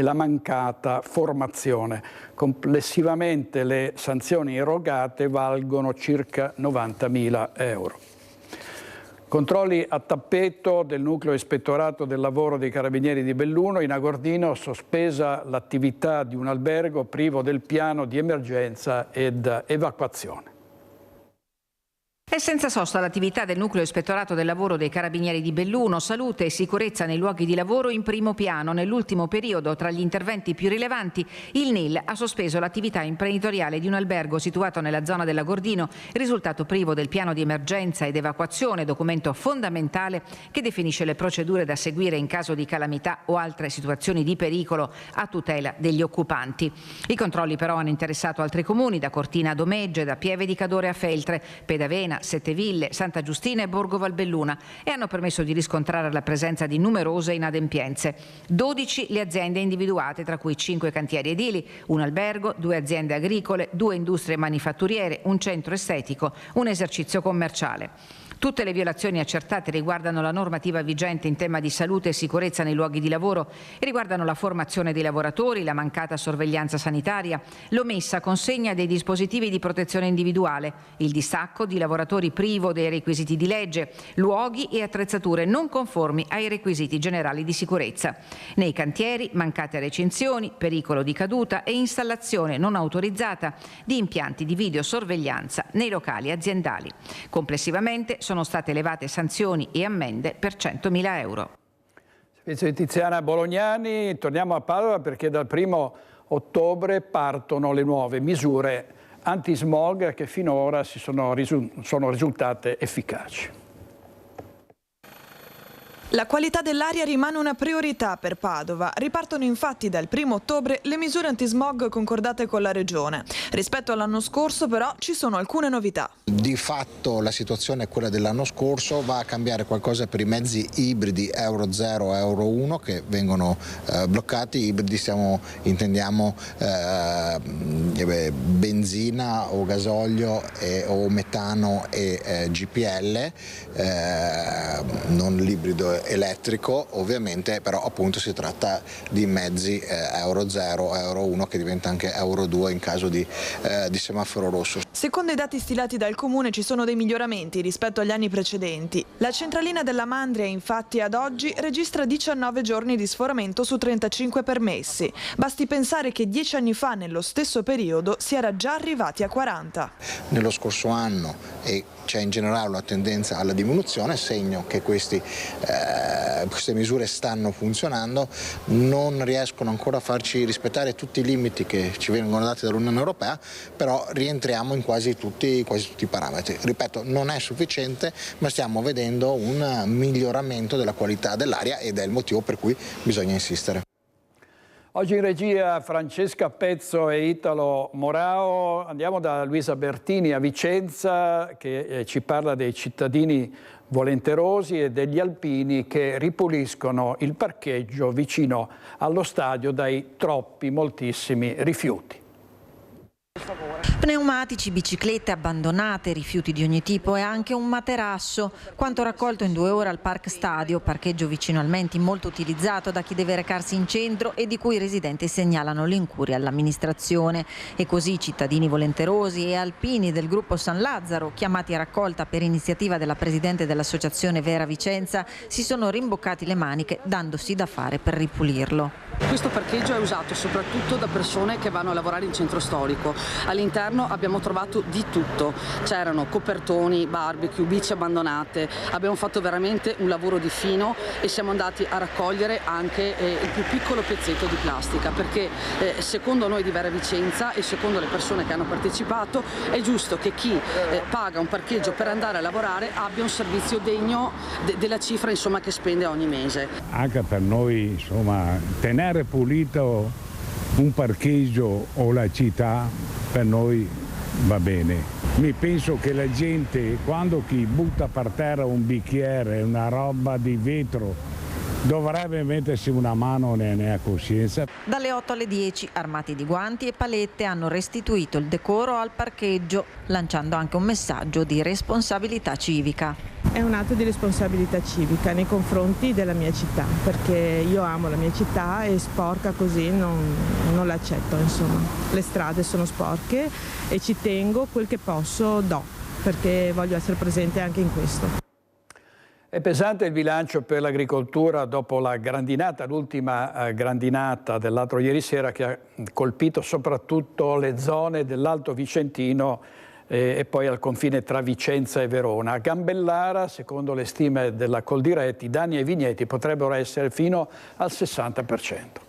la mancata formazione. Complessivamente le sanzioni erogate valgono circa 90.000 euro. Controlli a tappeto del nucleo ispettorato del lavoro dei carabinieri di Belluno. In Agordino sospesa l'attività di un albergo privo del piano di emergenza ed evacuazione. È senza sosta l'attività del nucleo ispettorato del lavoro dei carabinieri di Belluno. Salute e sicurezza nei luoghi di lavoro in primo piano. Nell'ultimo periodo, tra gli interventi più rilevanti, il NIL ha sospeso l'attività imprenditoriale di un albergo situato nella zona dell'Agordino, risultato privo del piano di emergenza ed evacuazione, documento fondamentale che definisce le procedure da seguire in caso di calamità o altre situazioni di pericolo a tutela degli occupanti. I controlli però hanno interessato altri comuni, da Cortina a Domegge, da Pieve di Cadore a Feltre, Pedavena, Setteville, Santa Giustina e Borgo Valbelluna, e hanno permesso di riscontrare la presenza di numerose inadempienze. 12 le aziende individuate, tra cui 5 cantieri edili, un albergo, 2 aziende agricole, 2 industrie manifatturiere, un centro estetico, un esercizio commerciale. Tutte le violazioni accertate riguardano la normativa vigente in tema di salute e sicurezza nei luoghi di lavoro e riguardano la formazione dei lavoratori, la mancata sorveglianza sanitaria, l'omessa consegna dei dispositivi di protezione individuale, il distacco di lavoratori privo dei requisiti di legge, luoghi e attrezzature non conformi ai requisiti generali di sicurezza. Nei cantieri mancate recinzioni, pericolo di caduta e installazione non autorizzata di impianti di videosorveglianza nei locali aziendali. Complessivamente sono state elevate sanzioni e ammende per 100.000 euro. Servizio di Tiziana Bolognani, torniamo a Padova perché dal 1° ottobre partono le nuove misure antismog che finora sono risultate efficaci. La qualità dell'aria rimane una priorità per Padova. Ripartono infatti dal 1° ottobre le misure antismog concordate con la Regione. Rispetto all'anno scorso però ci sono alcune novità. Di fatto la situazione è quella dell'anno scorso, va a cambiare qualcosa per i mezzi ibridi Euro 0 e Euro 1 che vengono bloccati. Ibridi intendiamo benzina o gasolio o metano e GPL, non l'ibrido elettrico ovviamente, però appunto si tratta di mezzi Euro 0, Euro 1 che diventa anche Euro 2 in caso di semaforo rosso. Secondo i dati stilati dal Comune ci sono dei miglioramenti rispetto agli anni precedenti. La centralina della Mandria infatti ad oggi registra 19 giorni di sforamento su 35 permessi. Basti pensare che 10 anni fa nello stesso periodo si era già arrivati a 40. Nello scorso anno c'è in generale una tendenza alla diminuzione, segno che queste misure stanno funzionando, non riescono ancora a farci rispettare tutti i limiti che ci vengono dati dall'Unione Europea, però rientriamo in quasi tutti i parametri. Ripeto, non è sufficiente, ma stiamo vedendo un miglioramento della qualità dell'aria ed è il motivo per cui bisogna insistere. Oggi in regia Francesca Pezzo e Italo Morao. Andiamo da Luisa Bertini a Vicenza che ci parla dei cittadini volenterosi e degli alpini che ripuliscono il parcheggio vicino allo stadio dai moltissimi rifiuti. Pneumatici, biciclette abbandonate, rifiuti di ogni tipo e anche un materasso. Quanto raccolto in 2 ore al Park Stadio, parcheggio vicino al Menti molto utilizzato da chi deve recarsi in centro e di cui i residenti segnalano l'incuria all'amministrazione. E così cittadini volenterosi e alpini del gruppo San Lazzaro, chiamati a raccolta per iniziativa della presidente dell'associazione Vera Vicenza, si sono rimboccati le maniche dandosi da fare per ripulirlo. Questo parcheggio è usato soprattutto da persone che vanno a lavorare in centro storico. All'interno abbiamo trovato di tutto, c'erano copertoni, barbecue, bici abbandonate, abbiamo fatto veramente un lavoro di fino e siamo andati a raccogliere anche il più piccolo pezzetto di plastica, perché secondo noi di Vera Vicenza e secondo le persone che hanno partecipato è giusto che chi paga un parcheggio per andare a lavorare abbia un servizio degno della cifra che spende ogni mese. Anche per noi tenere pulito un parcheggio o la città per noi va bene. Mi penso che la gente, quando chi butta per terra un bicchiere, una roba di vetro, dovrebbe mettersi una mano e ne ha coscienza. Dalle 8 alle 10, armati di guanti e palette, hanno restituito il decoro al parcheggio, lanciando anche un messaggio di responsabilità civica. È un atto di responsabilità civica nei confronti della mia città, perché io amo la mia città e sporca così non l'accetto. Le strade sono sporche e ci tengo, quel che posso do, perché voglio essere presente anche in questo. È pesante il bilancio per l'agricoltura dopo la grandinata, l'ultima grandinata dell'altro ieri sera che ha colpito soprattutto le zone dell'Alto Vicentino e poi al confine tra Vicenza e Verona. A Gambellara, secondo le stime della Coldiretti, i danni ai vigneti potrebbero essere fino al 60%.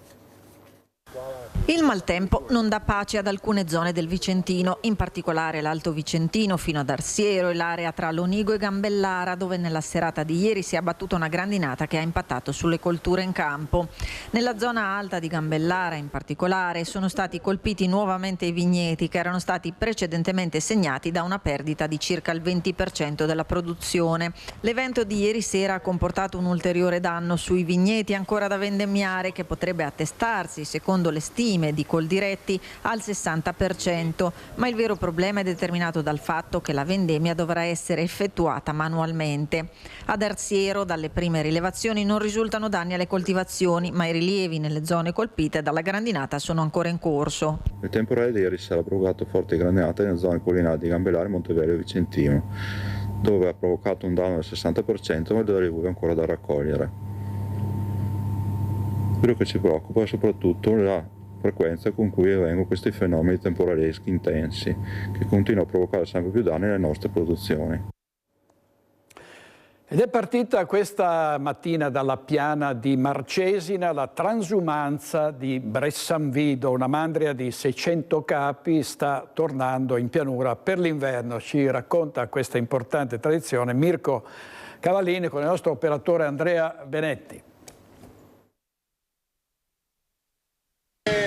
Il maltempo non dà pace ad alcune zone del Vicentino, in particolare l'Alto Vicentino fino ad Arsiero e l'area tra Lonigo e Gambellara, dove nella serata di ieri si è abbattuta una grandinata che ha impattato sulle colture in campo. Nella zona alta di Gambellara in particolare sono stati colpiti nuovamente i vigneti che erano stati precedentemente segnati da una perdita di circa il 20% della produzione. L'evento di ieri sera ha comportato un ulteriore danno sui vigneti ancora da vendemmiare che potrebbe attestarsi, secondo le stime, minime di Coldiretti al 60%, ma il vero problema è determinato dal fatto che la vendemmia dovrà essere effettuata manualmente. Ad Arziero, dalle prime rilevazioni, non risultano danni alle coltivazioni, ma i rilievi nelle zone colpite dalla grandinata sono ancora in corso. Il temporale di ieri sera ha provocato forti grandinate nelle zone collinari di Gambellare, Monteverio e Vicentino, dove ha provocato un danno del 60%, ma delle rive ancora da raccogliere. Quello che ci preoccupa è soprattutto la frequenza con cui avvengono questi fenomeni temporaleschi intensi, che continuano a provocare sempre più danni alle nostre produzioni. Ed è partita questa mattina dalla piana di Marcesina la transumanza di Bressanvido, una mandria di 600 capi sta tornando in pianura per l'inverno. Ci racconta questa importante tradizione Mirko Cavallini con il nostro operatore Andrea Benetti.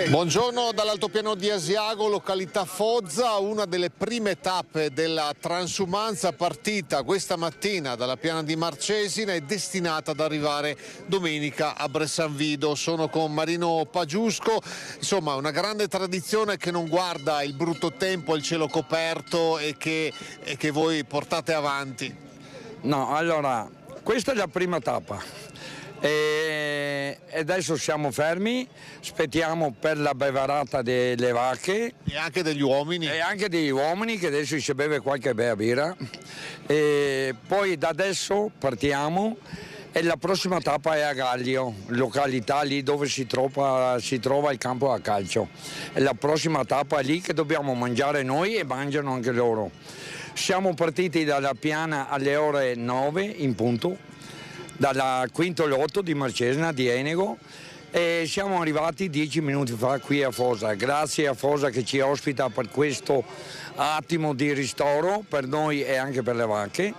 Buongiorno dall'altopiano di Asiago, località Foggia, una delle prime tappe della transumanza partita questa mattina dalla piana di Marcesina è destinata ad arrivare domenica a Bressanvido. Sono con Marino Pagiusco, insomma una grande tradizione che non guarda il brutto tempo, il cielo coperto e che voi portate avanti. No, allora, questa è la prima tappa. E adesso siamo fermi, aspettiamo per la beverata delle vacche e anche degli uomini che adesso si beve qualche birra e poi da adesso partiamo e la prossima tappa è a Gaglio, località lì dove si trova il campo a calcio. E la prossima tappa è lì che dobbiamo mangiare noi e mangiano anche loro. Siamo partiti dalla piana alle ore 9 in punto, dalla quinto lotto di Marcesina di Enego e siamo arrivati 10 minuti fa qui a Fosa. Grazie a Fosa che ci ospita per questo attimo di ristoro per noi e anche per le vacche.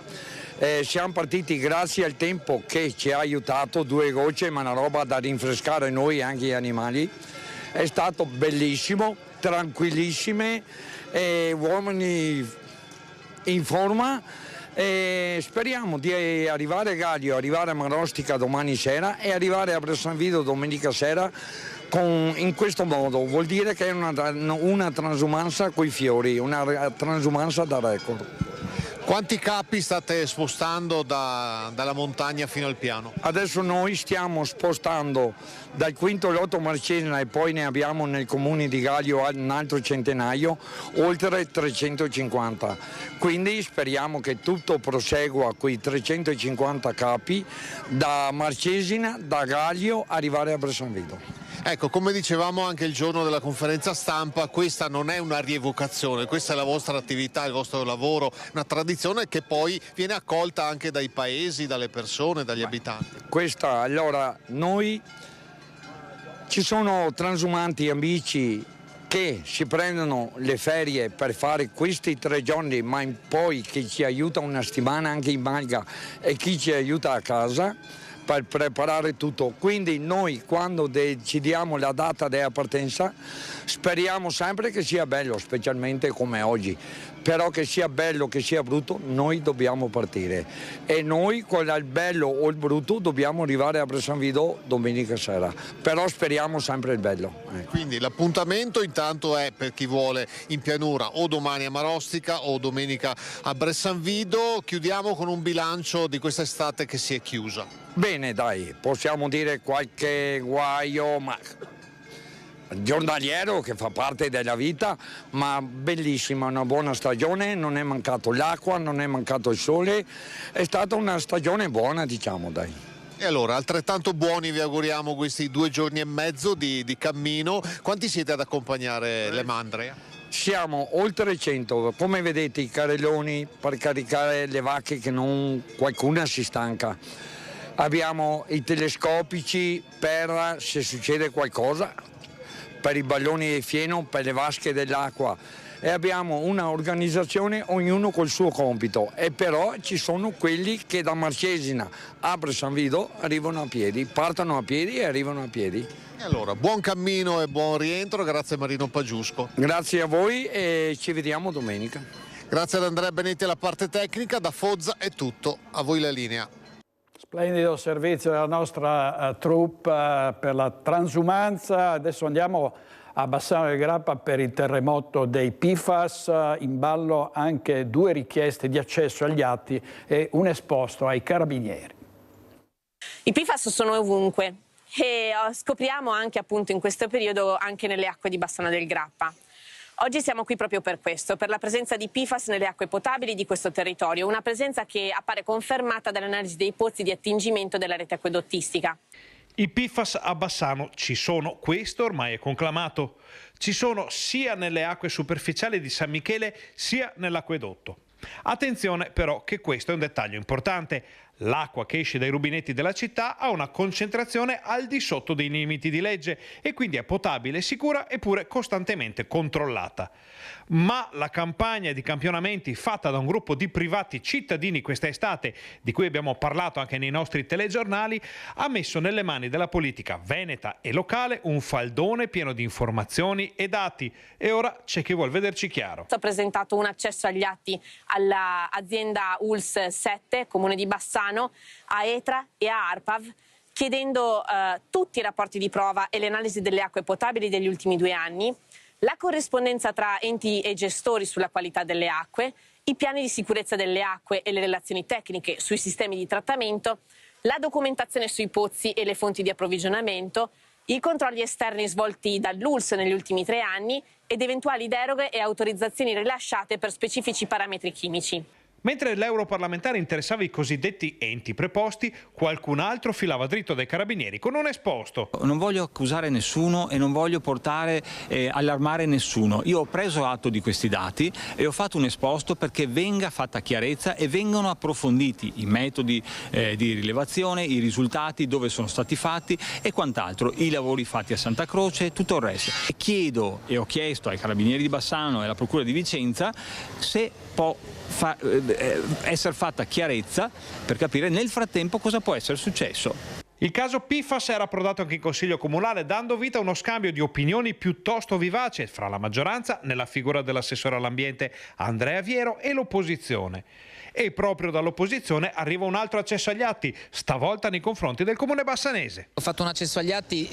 Siamo partiti grazie al tempo che ci ha aiutato, 2 gocce ma una roba da rinfrescare noi e anche gli animali. È stato bellissimo, tranquillissime, uomini in forma. E speriamo di arrivare a Gaglio, arrivare a Marostica domani sera e arrivare a Bressanvido domenica sera in questo modo. Vuol dire che è una transumanza coi fiori, una transumanza da record. Quanti capi state spostando dalla montagna fino al piano? Adesso noi stiamo spostando dal quinto lotto Marcesina e poi ne abbiamo nel comune di Gaglio un altro centinaio, oltre 350. Quindi speriamo che tutto prosegua quei 350 capi da Marcesina, da Gaglio, arrivare a Bressanvido. Ecco, come dicevamo anche il giorno della conferenza stampa, questa non è una rievocazione, questa è la vostra attività, il vostro lavoro, una tradizione che poi viene accolta anche dai paesi, dalle persone, dagli abitanti. Questa, allora, noi ci sono transumanti, amici che si prendono le ferie per fare questi 3 giorni, ma poi che ci aiuta una settimana anche in Malga e chi ci aiuta a casa per preparare tutto. Quindi noi quando decidiamo la data della partenza speriamo sempre che sia bello, specialmente come oggi, però che sia bello, che sia brutto, noi dobbiamo partire e noi con il bello o il brutto dobbiamo arrivare a Bressanvido domenica sera, però speriamo sempre il bello. Quindi l'appuntamento intanto è per chi vuole in pianura o domani a Marostica o domenica a Bressanvido. Chiudiamo con un bilancio di quest'estate che si è chiusa. Bene, dai, possiamo dire qualche guaio, ma giornaliero che fa parte della vita, ma bellissima, una buona stagione, non è mancato l'acqua, non è mancato il sole, è stata una stagione buona, diciamo, dai. E allora, altrettanto buoni vi auguriamo questi 2 giorni e mezzo di cammino. Quanti siete ad accompagnare le mandrie? Siamo oltre 100, come vedete i carrelloni per caricare le vacche che non qualcuna si stanca. Abbiamo i telescopici per se succede qualcosa, per i balloni di fieno, per le vasche dell'acqua e abbiamo una organizzazione ognuno col suo compito e però ci sono quelli che da Marcesina a Bressanvido arrivano a piedi, partono a piedi e arrivano a piedi. E allora, buon cammino e buon rientro, grazie Marino Pagiusco. Grazie a voi e ci vediamo domenica. Grazie ad Andrea Benetti alla parte tecnica, da Foggia è tutto, a voi la linea. Splendido servizio della nostra troupe per la transumanza. Adesso andiamo a Bassano del Grappa per il terremoto dei PFAS, in ballo anche 2 richieste di accesso agli atti e un esposto ai carabinieri. I PFAS sono ovunque e scopriamo anche appunto in questo periodo anche nelle acque di Bassano del Grappa. Oggi siamo qui proprio per questo, per la presenza di PFAS nelle acque potabili di questo territorio, una presenza che appare confermata dall'analisi dei pozzi di attingimento della rete acquedottistica. I PFAS a Bassano ci sono, questo ormai è conclamato. Ci sono sia nelle acque superficiali di San Michele sia nell'acquedotto. Attenzione però che questo è un dettaglio importante. L'acqua che esce dai rubinetti della città ha una concentrazione al di sotto dei limiti di legge e quindi è potabile, sicura eppure costantemente controllata. Ma la campagna di campionamenti fatta da un gruppo di privati cittadini questa estate, di cui abbiamo parlato anche nei nostri telegiornali, ha messo nelle mani della politica veneta e locale un faldone pieno di informazioni e dati e ora c'è chi vuol vederci chiaro. Ho presentato un accesso agli atti all'azienda ULS 7, Comune di Bassano, a ETRA e a ARPAV, chiedendo tutti i rapporti di prova e le analisi delle acque potabili degli ultimi 2 anni, la corrispondenza tra enti e gestori sulla qualità delle acque, i piani di sicurezza delle acque e le relazioni tecniche sui sistemi di trattamento, la documentazione sui pozzi e le fonti di approvvigionamento, i controlli esterni svolti dall'ULS negli ultimi 3 anni ed eventuali deroghe e autorizzazioni rilasciate per specifici parametri chimici. Mentre l'europarlamentare interessava i cosiddetti enti preposti, qualcun altro filava dritto dai carabinieri con un esposto. Non voglio accusare nessuno e non voglio allarmare nessuno. Io ho preso atto di questi dati e ho fatto un esposto perché venga fatta chiarezza e vengano approfonditi i metodi di rilevazione, i risultati, dove sono stati fatti e quant'altro, i lavori fatti a Santa Croce, tutto il resto. E chiedo e ho chiesto ai carabinieri di Bassano e alla procura di Vicenza se può essere fatta chiarezza per capire nel frattempo cosa può essere successo. Il caso PFAS era approdato anche in Consiglio Comunale, dando vita a uno scambio di opinioni piuttosto vivace fra la maggioranza, nella figura dell'assessore all'ambiente Andrea Viero, e l'opposizione. E proprio dall'opposizione arriva un altro accesso agli atti, stavolta nei confronti del comune bassanese. Ho fatto un accesso agli atti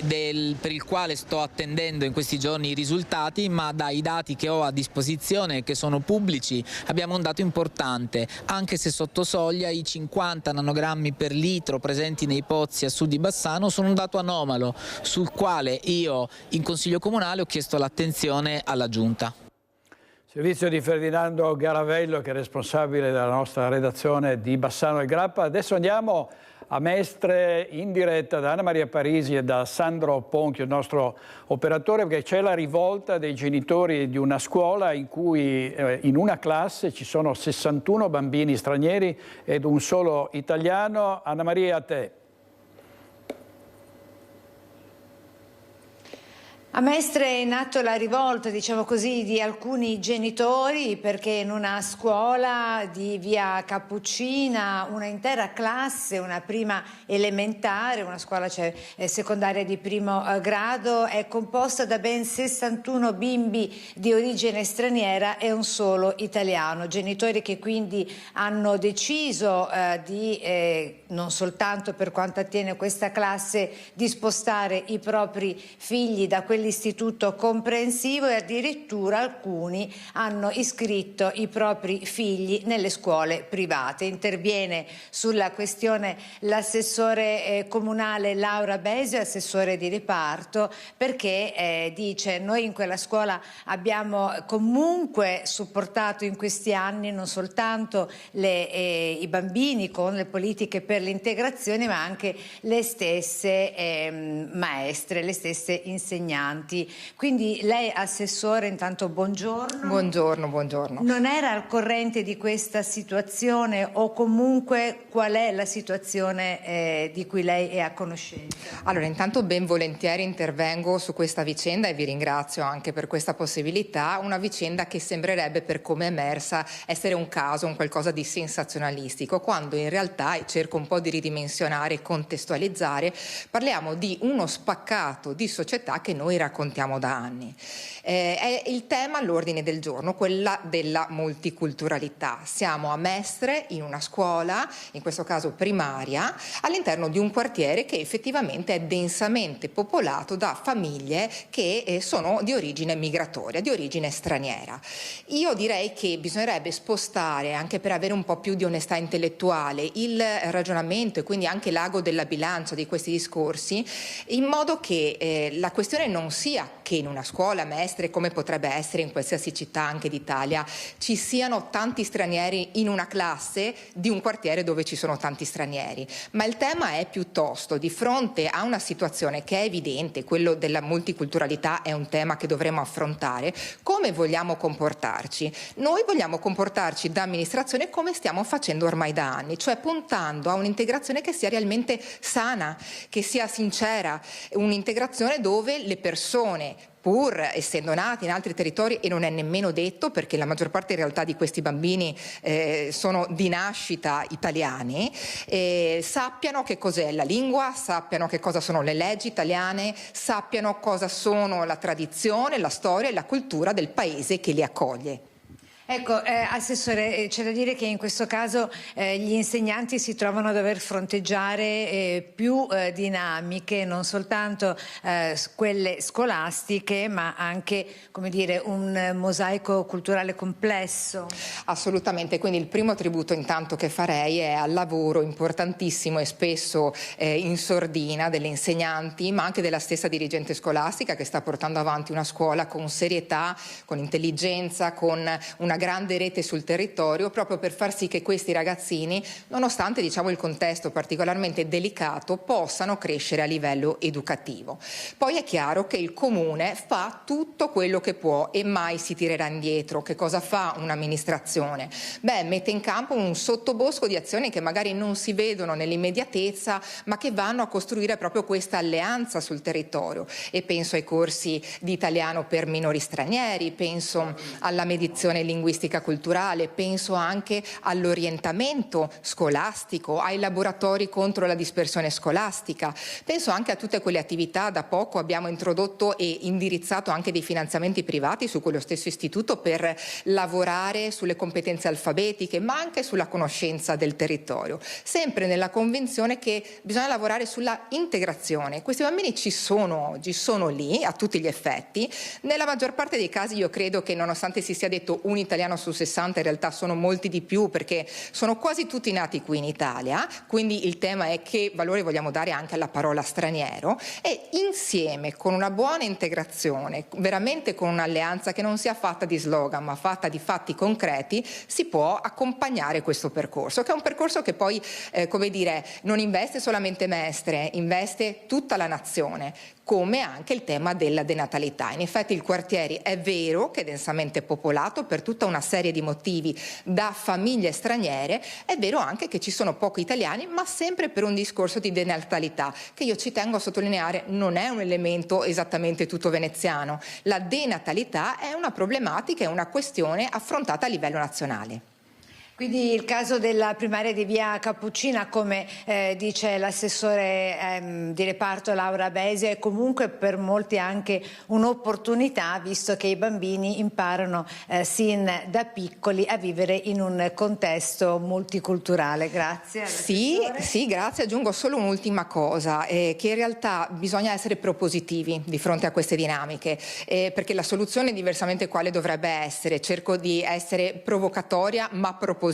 per il quale sto attendendo in questi giorni i risultati, ma dai dati che ho a disposizione, che sono pubblici, abbiamo un dato importante. Anche se sotto soglia i 50 nanogrammi per litro presenti nei pozzi a sud di Bassano sono un dato anomalo, sul quale io in Consiglio Comunale ho chiesto l'attenzione alla Giunta. Servizio di Ferdinando Garavello, che è responsabile della nostra redazione di Bassano del Grappa. Adesso andiamo a Mestre in diretta da Anna Maria Parisi e da Sandro Ponchio, il nostro operatore, perché c'è la rivolta dei genitori di una scuola in cui in una classe ci sono 61 bambini stranieri ed un solo italiano. Anna Maria, a te. A Mestre è in atto la rivolta, diciamo così, di alcuni genitori, perché in una scuola di via Cappuccina una intera classe, una prima elementare, una scuola secondaria di primo grado, è composta da ben 61 bimbi di origine straniera e un solo italiano. Genitori che quindi hanno deciso non soltanto per quanto attiene questa classe, di spostare i propri figli da quell'istituto comprensivo e addirittura alcuni hanno iscritto i propri figli nelle scuole private. Interviene sulla questione l'assessore comunale Laura Besio, assessore di reparto, perché dice: noi in quella scuola abbiamo comunque supportato in questi anni non soltanto i bambini con le politiche per l'integrazione, ma anche le stesse maestre, le stesse insegnanti. Quindi lei, assessore, intanto buongiorno. Buongiorno. Non era al corrente di questa situazione, o comunque qual è la situazione di cui lei è a conoscenza? Allora, intanto ben volentieri intervengo su questa vicenda e vi ringrazio anche per questa possibilità. Una vicenda che sembrerebbe, per come è emersa, essere un caso, un qualcosa di sensazionalistico, quando in realtà, e cerco un po' di ridimensionare e contestualizzare, parliamo di uno spaccato di società che noi raccontiamo da anni. È il tema all'ordine del giorno, quella della multiculturalità. Siamo a Mestre, in una scuola, in questo caso primaria, all'interno di un quartiere che effettivamente è densamente popolato da famiglie che sono di origine migratoria, di origine straniera. Io direi che bisognerebbe spostare, anche per avere un po' più di onestà intellettuale, il ragionamento e quindi anche l'ago della bilancia di questi discorsi, in modo che la questione non sia che in una scuola Mestre, come potrebbe essere in qualsiasi città anche d'Italia, ci siano tanti stranieri in una classe di un quartiere dove ci sono tanti stranieri, ma il tema è piuttosto, di fronte a una situazione che è evidente, quello della multiculturalità è un tema che dovremo affrontare, come vogliamo comportarci? Noi vogliamo comportarci da amministrazione come stiamo facendo ormai da anni, cioè puntando a un'integrazione che sia realmente sana, che sia sincera, un'integrazione dove le persone, pur essendo nati in altri territori, e non è nemmeno detto perché la maggior parte in realtà di questi bambini sono di nascita italiani, sappiano che cos'è la lingua, sappiano che cosa sono le leggi italiane, sappiano cosa sono la tradizione, la storia e la cultura del paese che li accoglie. Ecco, Assessore, c'è da dire che in questo caso gli insegnanti si trovano a dover fronteggiare più dinamiche, non soltanto quelle scolastiche, ma anche, come dire, un mosaico culturale complesso. Assolutamente, quindi il primo tributo intanto che farei è al lavoro importantissimo e spesso in sordina delle insegnanti, ma anche della stessa dirigente scolastica che sta portando avanti una scuola con serietà, con intelligenza, con una grande rete sul territorio, proprio per far sì che questi ragazzini, nonostante il contesto particolarmente delicato, possano crescere a livello educativo. Poi è chiaro che il comune fa tutto quello che può e mai si tirerà indietro. Che cosa fa un'amministrazione? Mette in campo un sottobosco di azioni che magari non si vedono nell'immediatezza, ma che vanno a costruire proprio questa alleanza sul territorio. E penso ai corsi di italiano per minori stranieri, penso alla mediazione linguistica culturale, penso anche all'orientamento scolastico, ai laboratori contro la dispersione scolastica, penso anche a tutte quelle attività. Da poco abbiamo introdotto e indirizzato anche dei finanziamenti privati su quello stesso istituto per lavorare sulle competenze alfabetiche, ma anche sulla conoscenza del territorio, sempre nella convinzione che bisogna lavorare sulla integrazione. Questi bambini ci sono oggi, sono lì a tutti gli effetti. Nella maggior parte dei casi io credo che, nonostante si sia detto un italiano su 60, in realtà sono molti di più, perché sono quasi tutti nati qui in Italia, quindi il tema è che valore vogliamo dare anche alla parola straniero, e insieme con una buona integrazione, veramente con un'alleanza che non sia fatta di slogan ma fatta di fatti concreti, si può accompagnare questo percorso, che è un percorso che poi non investe solamente Mestre, investe tutta la nazione, come anche il tema della denatalità. In effetti il quartiere è vero che è densamente popolato per tutta una serie di motivi da famiglie straniere, è vero anche che ci sono pochi italiani, ma sempre per un discorso di denatalità, che io ci tengo a sottolineare non è un elemento esattamente tutto veneziano. La denatalità è una problematica, è una questione affrontata a livello nazionale. Quindi il caso della primaria di via Cappuccina, come dice l'assessore di reparto Laura Besio, è comunque per molti anche un'opportunità, visto che i bambini imparano sin da piccoli a vivere in un contesto multiculturale. Grazie. Sì, grazie. Aggiungo solo un'ultima cosa, che in realtà bisogna essere propositivi di fronte a queste dinamiche, perché la soluzione diversamente quale dovrebbe essere? Cerco di essere provocatoria ma propositiva.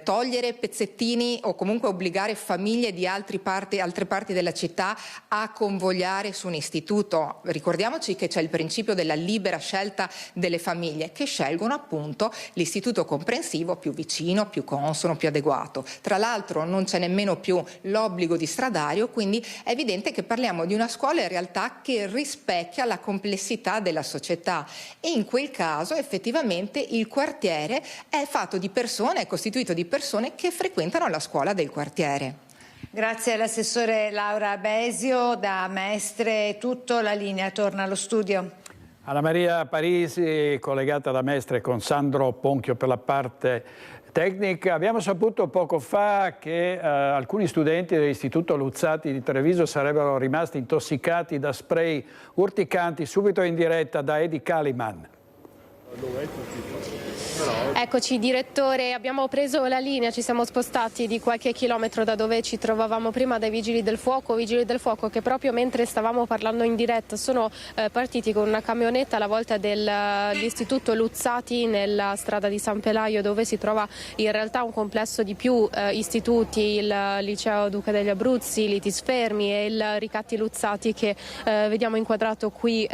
Togliere pezzettini o comunque obbligare famiglie di altre parti della città a convogliare su un istituto. Ricordiamoci che c'è il principio della libera scelta delle famiglie, che scelgono appunto l'istituto comprensivo più vicino, più consono, più adeguato. Tra l'altro non c'è nemmeno più l'obbligo di stradario, quindi è evidente che parliamo di una scuola in realtà che rispecchia la complessità della società, e in quel caso effettivamente il quartiere è fatto di persone, è costituito di persone che frequentano la scuola del quartiere. Grazie all'assessore Laura Besio. Da Mestre è tutto, la linea torna allo studio. Anna Maria Parisi, collegata da Mestre con Sandro Ponchio per la parte tecnica. Abbiamo saputo poco fa che alcuni studenti dell'Istituto Luzzati di Treviso sarebbero rimasti intossicati da spray urticanti. Subito in diretta da Edi Kaliman. Eccoci direttore, abbiamo preso la linea, ci siamo spostati di qualche chilometro da dove ci trovavamo prima dai vigili del fuoco che proprio mentre stavamo parlando in diretta sono partiti con una camionetta alla volta dell'Istituto Luzzati nella strada di San Pelaio, dove si trova in realtà un complesso di più istituti, il Liceo Duca degli Abruzzi, l'Itis Fermi e il Ricatti Luzzati, che vediamo inquadrato qui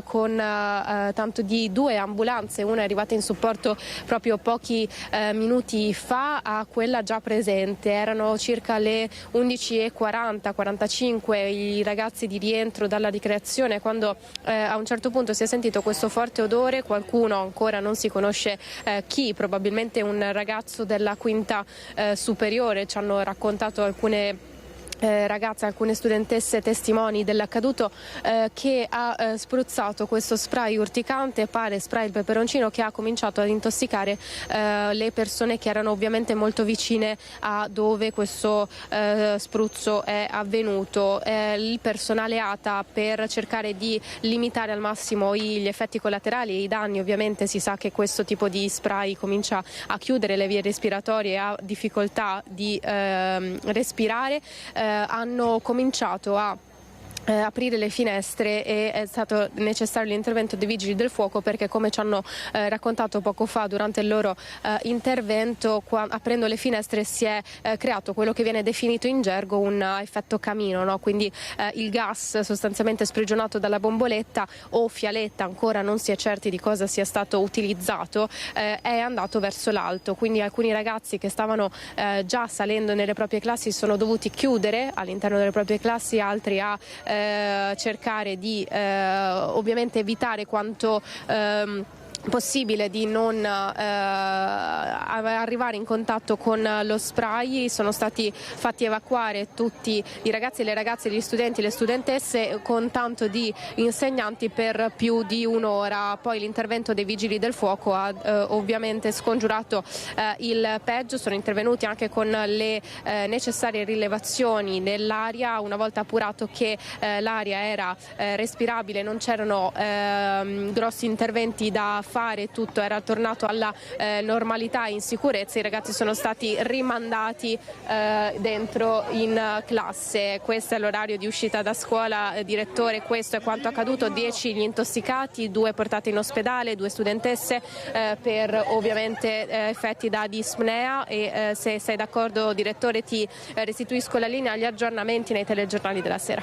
con tanto di 2 ambulanze. Una è arrivata in supporto proprio pochi minuti fa a quella già presente. Erano circa le 11:40-45 i ragazzi di rientro dalla ricreazione quando a un certo punto si è sentito questo forte odore. Qualcuno, ancora non si conosce chi, probabilmente un ragazzo della quinta superiore, ci hanno raccontato alcune ragazze, alcune studentesse testimoni dell'accaduto, che ha spruzzato questo spray urticante, pare spray il peperoncino, che ha cominciato ad intossicare le persone che erano ovviamente molto vicine a dove questo spruzzo è avvenuto. Il personale ATA, per cercare di limitare al massimo gli effetti collaterali e i danni, ovviamente si sa che questo tipo di spray comincia a chiudere le vie respiratorie e ha difficoltà di respirare, hanno cominciato a aprire le finestre e è stato necessario l'intervento dei vigili del fuoco, perché, come ci hanno raccontato poco fa durante il loro intervento, aprendo le finestre si è creato quello che viene definito in gergo un effetto camino, no? Quindi il gas sostanzialmente sprigionato dalla bomboletta o fialetta, ancora non si è certi di cosa sia stato utilizzato, è andato verso l'alto. Quindi alcuni ragazzi che stavano già salendo nelle proprie classi sono dovuti chiudere all'interno delle proprie classi, altri a cercare di ovviamente evitare quanto possibile di non arrivare in contatto con lo spray. Sono stati fatti evacuare tutti i ragazzi e le ragazze, gli studenti e le studentesse, con tanto di insegnanti, per più di un'ora. Poi l'intervento dei vigili del fuoco ha ovviamente scongiurato il peggio. Sono intervenuti anche con le necessarie rilevazioni nell'aria. Una volta appurato che l'aria era respirabile, non c'erano grossi interventi da fare, tutto era tornato alla normalità in sicurezza. I ragazzi sono stati rimandati dentro in classe. Questo è l'orario di uscita da scuola, direttore, questo è quanto accaduto: 10 gli intossicati, 2 portati in ospedale, 2 studentesse per ovviamente effetti da dispnea. E se sei d'accordo, direttore, ti restituisco la linea agli aggiornamenti nei telegiornali della sera.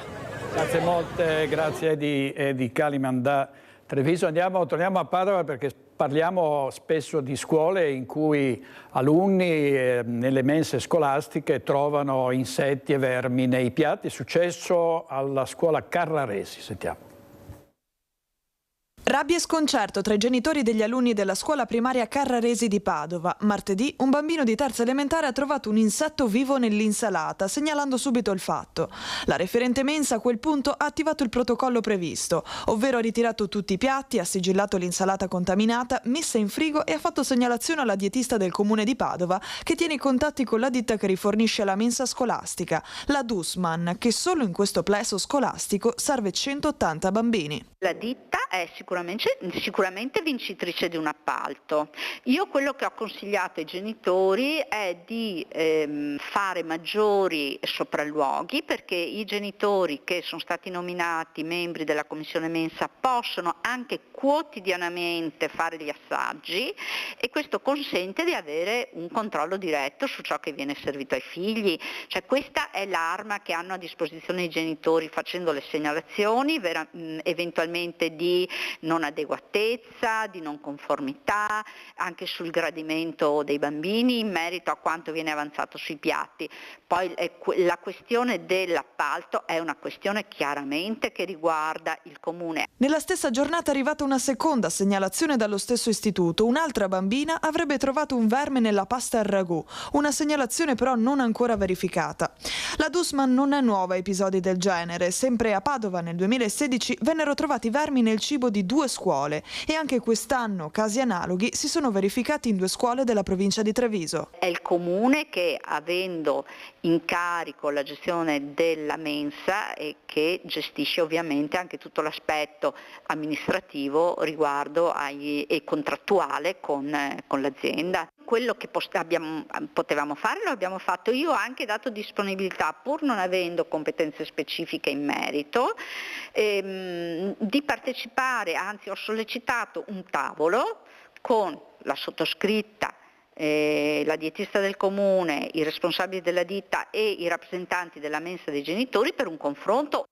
Grazie molte, grazie di Kaliman da Treviso. Torniamo a Padova, perché parliamo spesso di scuole in cui alunni nelle mense scolastiche trovano insetti e vermi nei piatti. È successo alla scuola Carraresi, sentiamo. Rabbia e sconcerto tra i genitori degli alunni della scuola primaria Carraresi di Padova. Martedì un bambino di terza elementare ha trovato un insetto vivo nell'insalata, segnalando subito il fatto. La referente mensa a quel punto ha attivato il protocollo previsto, ovvero ha ritirato tutti i piatti, ha sigillato l'insalata contaminata, messa in frigo e ha fatto segnalazione alla dietista del comune di Padova, che tiene i contatti con la ditta che rifornisce la mensa scolastica, la Dussmann, che solo in questo plesso scolastico serve 180 bambini. La ditta è sicuramente vincitrice di un appalto. Io quello che ho consigliato ai genitori è di fare maggiori sopralluoghi, perché i genitori che sono stati nominati membri della commissione mensa possono anche quotidianamente fare gli assaggi, e questo consente di avere un controllo diretto su ciò che viene servito ai figli. Cioè, questa è l'arma che hanno a disposizione i genitori, facendo le segnalazioni eventualmente di non adeguatezza, di non conformità, anche sul gradimento dei bambini in merito a quanto viene avanzato sui piatti. Poi la questione dell'appalto è una questione chiaramente che riguarda il comune. Nella stessa giornata è arrivata una seconda segnalazione dallo stesso istituto. Un'altra bambina avrebbe trovato un verme nella pasta al ragù, una segnalazione però non ancora verificata. La Dussmann non è nuova a episodi del genere. Sempre a Padova nel 2016 vennero trovati vermi nel cibo di 2 2 scuole e anche quest'anno casi analoghi si sono verificati in 2 scuole della provincia di Treviso. È il comune che, avendo in carico la gestione della mensa e che gestisce ovviamente anche tutto l'aspetto amministrativo riguardo e contrattuale con l'azienda. Quello che potevamo fare lo abbiamo fatto. Io ho anche dato disponibilità, pur non avendo competenze specifiche in merito, di partecipare, anzi ho sollecitato un tavolo con la sottoscritta, la dietista del comune, i responsabili della ditta e i rappresentanti della mensa dei genitori per un confronto.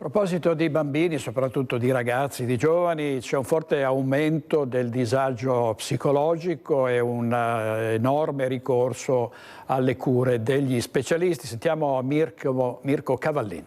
A proposito di bambini, soprattutto di ragazzi, di giovani, c'è un forte aumento del disagio psicologico e un enorme ricorso alle cure degli specialisti. Sentiamo Mirko Cavallin.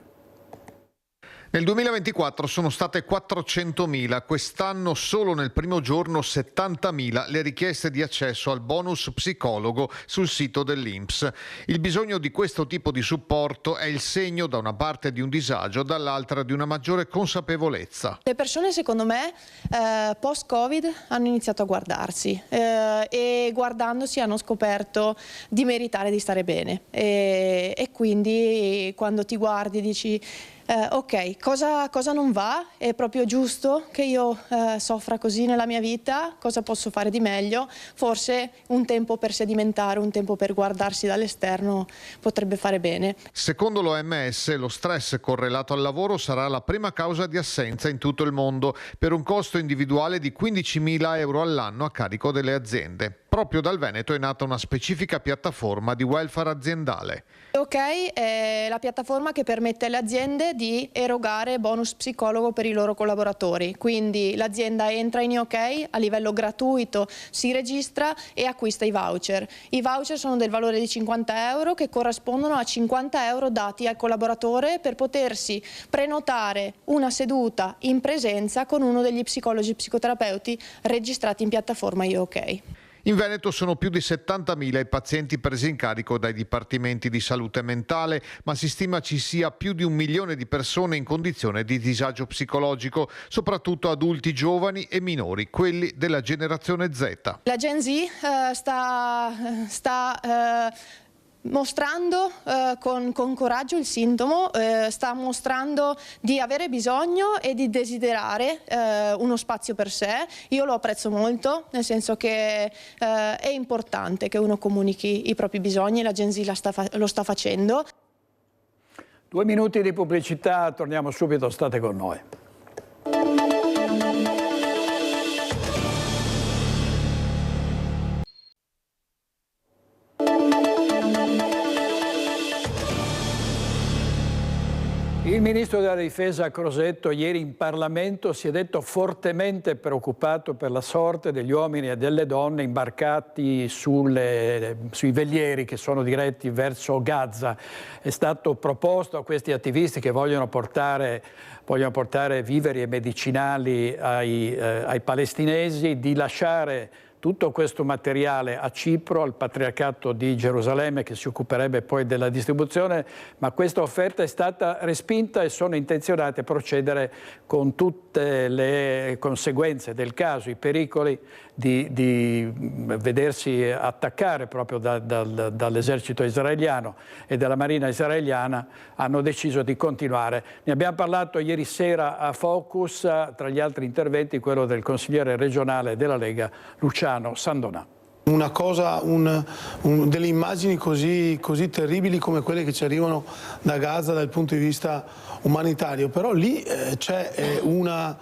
Nel 2024 sono state 400.000, quest'anno solo nel primo giorno 70.000 le richieste di accesso al bonus psicologo sul sito dell'INPS. Il bisogno di questo tipo di supporto è il segno da una parte di un disagio, dall'altra di una maggiore consapevolezza. Le persone, secondo me, post-Covid hanno iniziato a guardarsi e guardandosi hanno scoperto di meritare di stare bene e quindi quando ti guardi dici ok, cosa non va? È proprio giusto che io soffra così nella mia vita? Cosa posso fare di meglio? Forse un tempo per sedimentare, un tempo per guardarsi dall'esterno potrebbe fare bene. Secondo l'OMS, lo stress correlato al lavoro sarà la prima causa di assenza in tutto il mondo, per un costo individuale di 15.000 euro all'anno a carico delle aziende. Proprio dal Veneto è nata una specifica piattaforma di welfare aziendale. Ok è la piattaforma che permette alle aziende di erogare bonus psicologo per i loro collaboratori, quindi l'azienda entra in OK, a livello gratuito si registra e acquista i voucher. I voucher sono del valore di 50 euro che corrispondono a 50 euro dati al collaboratore per potersi prenotare una seduta in presenza con uno degli psicologi psicoterapeuti registrati in piattaforma IOK. In Veneto sono più di 70.000 i pazienti presi in carico dai dipartimenti di salute mentale, ma si stima ci sia più di 1 milione di persone in condizione di disagio psicologico, soprattutto adulti giovani e minori, quelli della generazione Z. La Gen Z sta mostrando con coraggio il sintomo, sta mostrando di avere bisogno e di desiderare uno spazio per sé. Io lo apprezzo molto, nel senso che è importante che uno comunichi i propri bisogni, la Gen Z lo sta facendo. 2 minuti di pubblicità, torniamo subito, state con noi. Il ministro della Difesa Crosetto ieri in Parlamento si è detto fortemente preoccupato per la sorte degli uomini e delle donne imbarcati sui velieri che sono diretti verso Gaza. È stato proposto a questi attivisti che vogliono portare viveri e medicinali ai palestinesi di lasciare tutto questo materiale a Cipro, al Patriarcato di Gerusalemme, che si occuperebbe poi della distribuzione, ma questa offerta è stata respinta e sono intenzionati a procedere con tutte le conseguenze del caso, i pericoli di vedersi attaccare proprio dall'esercito israeliano e dalla marina israeliana. Hanno deciso di continuare. Ne abbiamo parlato ieri sera a Focus, tra gli altri interventi quello del consigliere regionale della Lega Luciano Sandonà. Una cosa, delle immagini così terribili come quelle che ci arrivano da Gaza dal punto di vista umanitario, però lì c'è una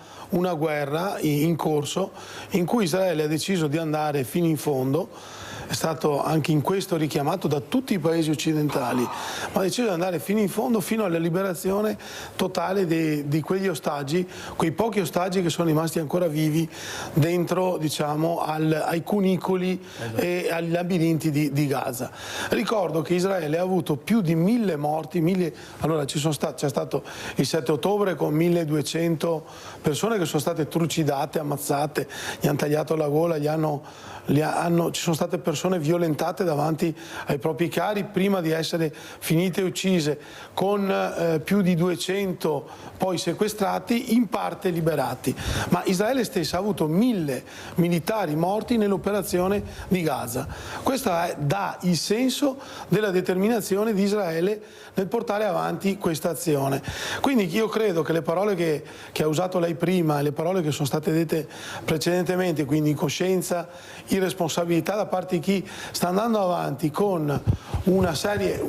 guerra in corso in cui Israele ha deciso di andare fino in fondo. È stato anche in questo richiamato da tutti i paesi occidentali, ma ha deciso di andare fino in fondo, fino alla liberazione totale di quegli ostaggi, quei pochi ostaggi che sono rimasti ancora vivi dentro, diciamo, ai cunicoli e ai labirinti di Gaza. Ricordo che Israele ha avuto più di 1.000 morti, allora c'è stato il 7 ottobre con 1.200 persone che sono state trucidate, ammazzate, gli hanno tagliato la gola, ci sono state persone persone violentate davanti ai propri cari prima di essere finite uccise, con più di 200 poi sequestrati, in parte liberati. Ma Israele stessa ha avuto 1000 militari morti nell'operazione di Gaza. Questo dà il senso della determinazione di Israele nel portare avanti questa azione. Quindi io credo che le parole che ha usato lei prima e le parole che sono state dette precedentemente, quindi incoscienza, irresponsabilità da parte di chi sta andando avanti con una serie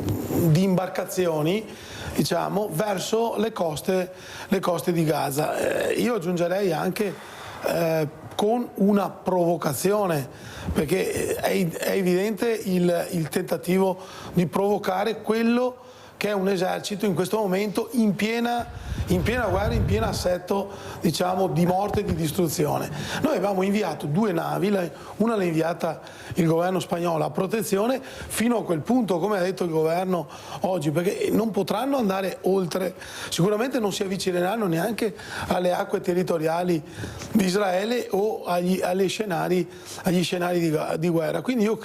di imbarcazioni, diciamo, verso le coste di Gaza. Io aggiungerei anche con una provocazione, perché è evidente il tentativo di provocare quello che è un esercito in questo momento in piena guerra, in pieno assetto, diciamo, di morte e di distruzione. Noi abbiamo inviato 2 navi, una l'ha inviata il governo spagnolo a protezione fino a quel punto, come ha detto il governo oggi, perché non potranno andare oltre, sicuramente non si avvicineranno neanche alle acque territoriali di Israele o agli scenari di guerra. Quindi io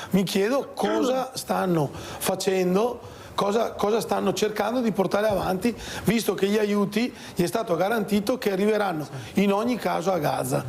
mi chiedo cosa stanno facendo, cosa stanno cercando di portare avanti, visto che gli aiuti gli è stato garantito che arriveranno in ogni caso a Gaza.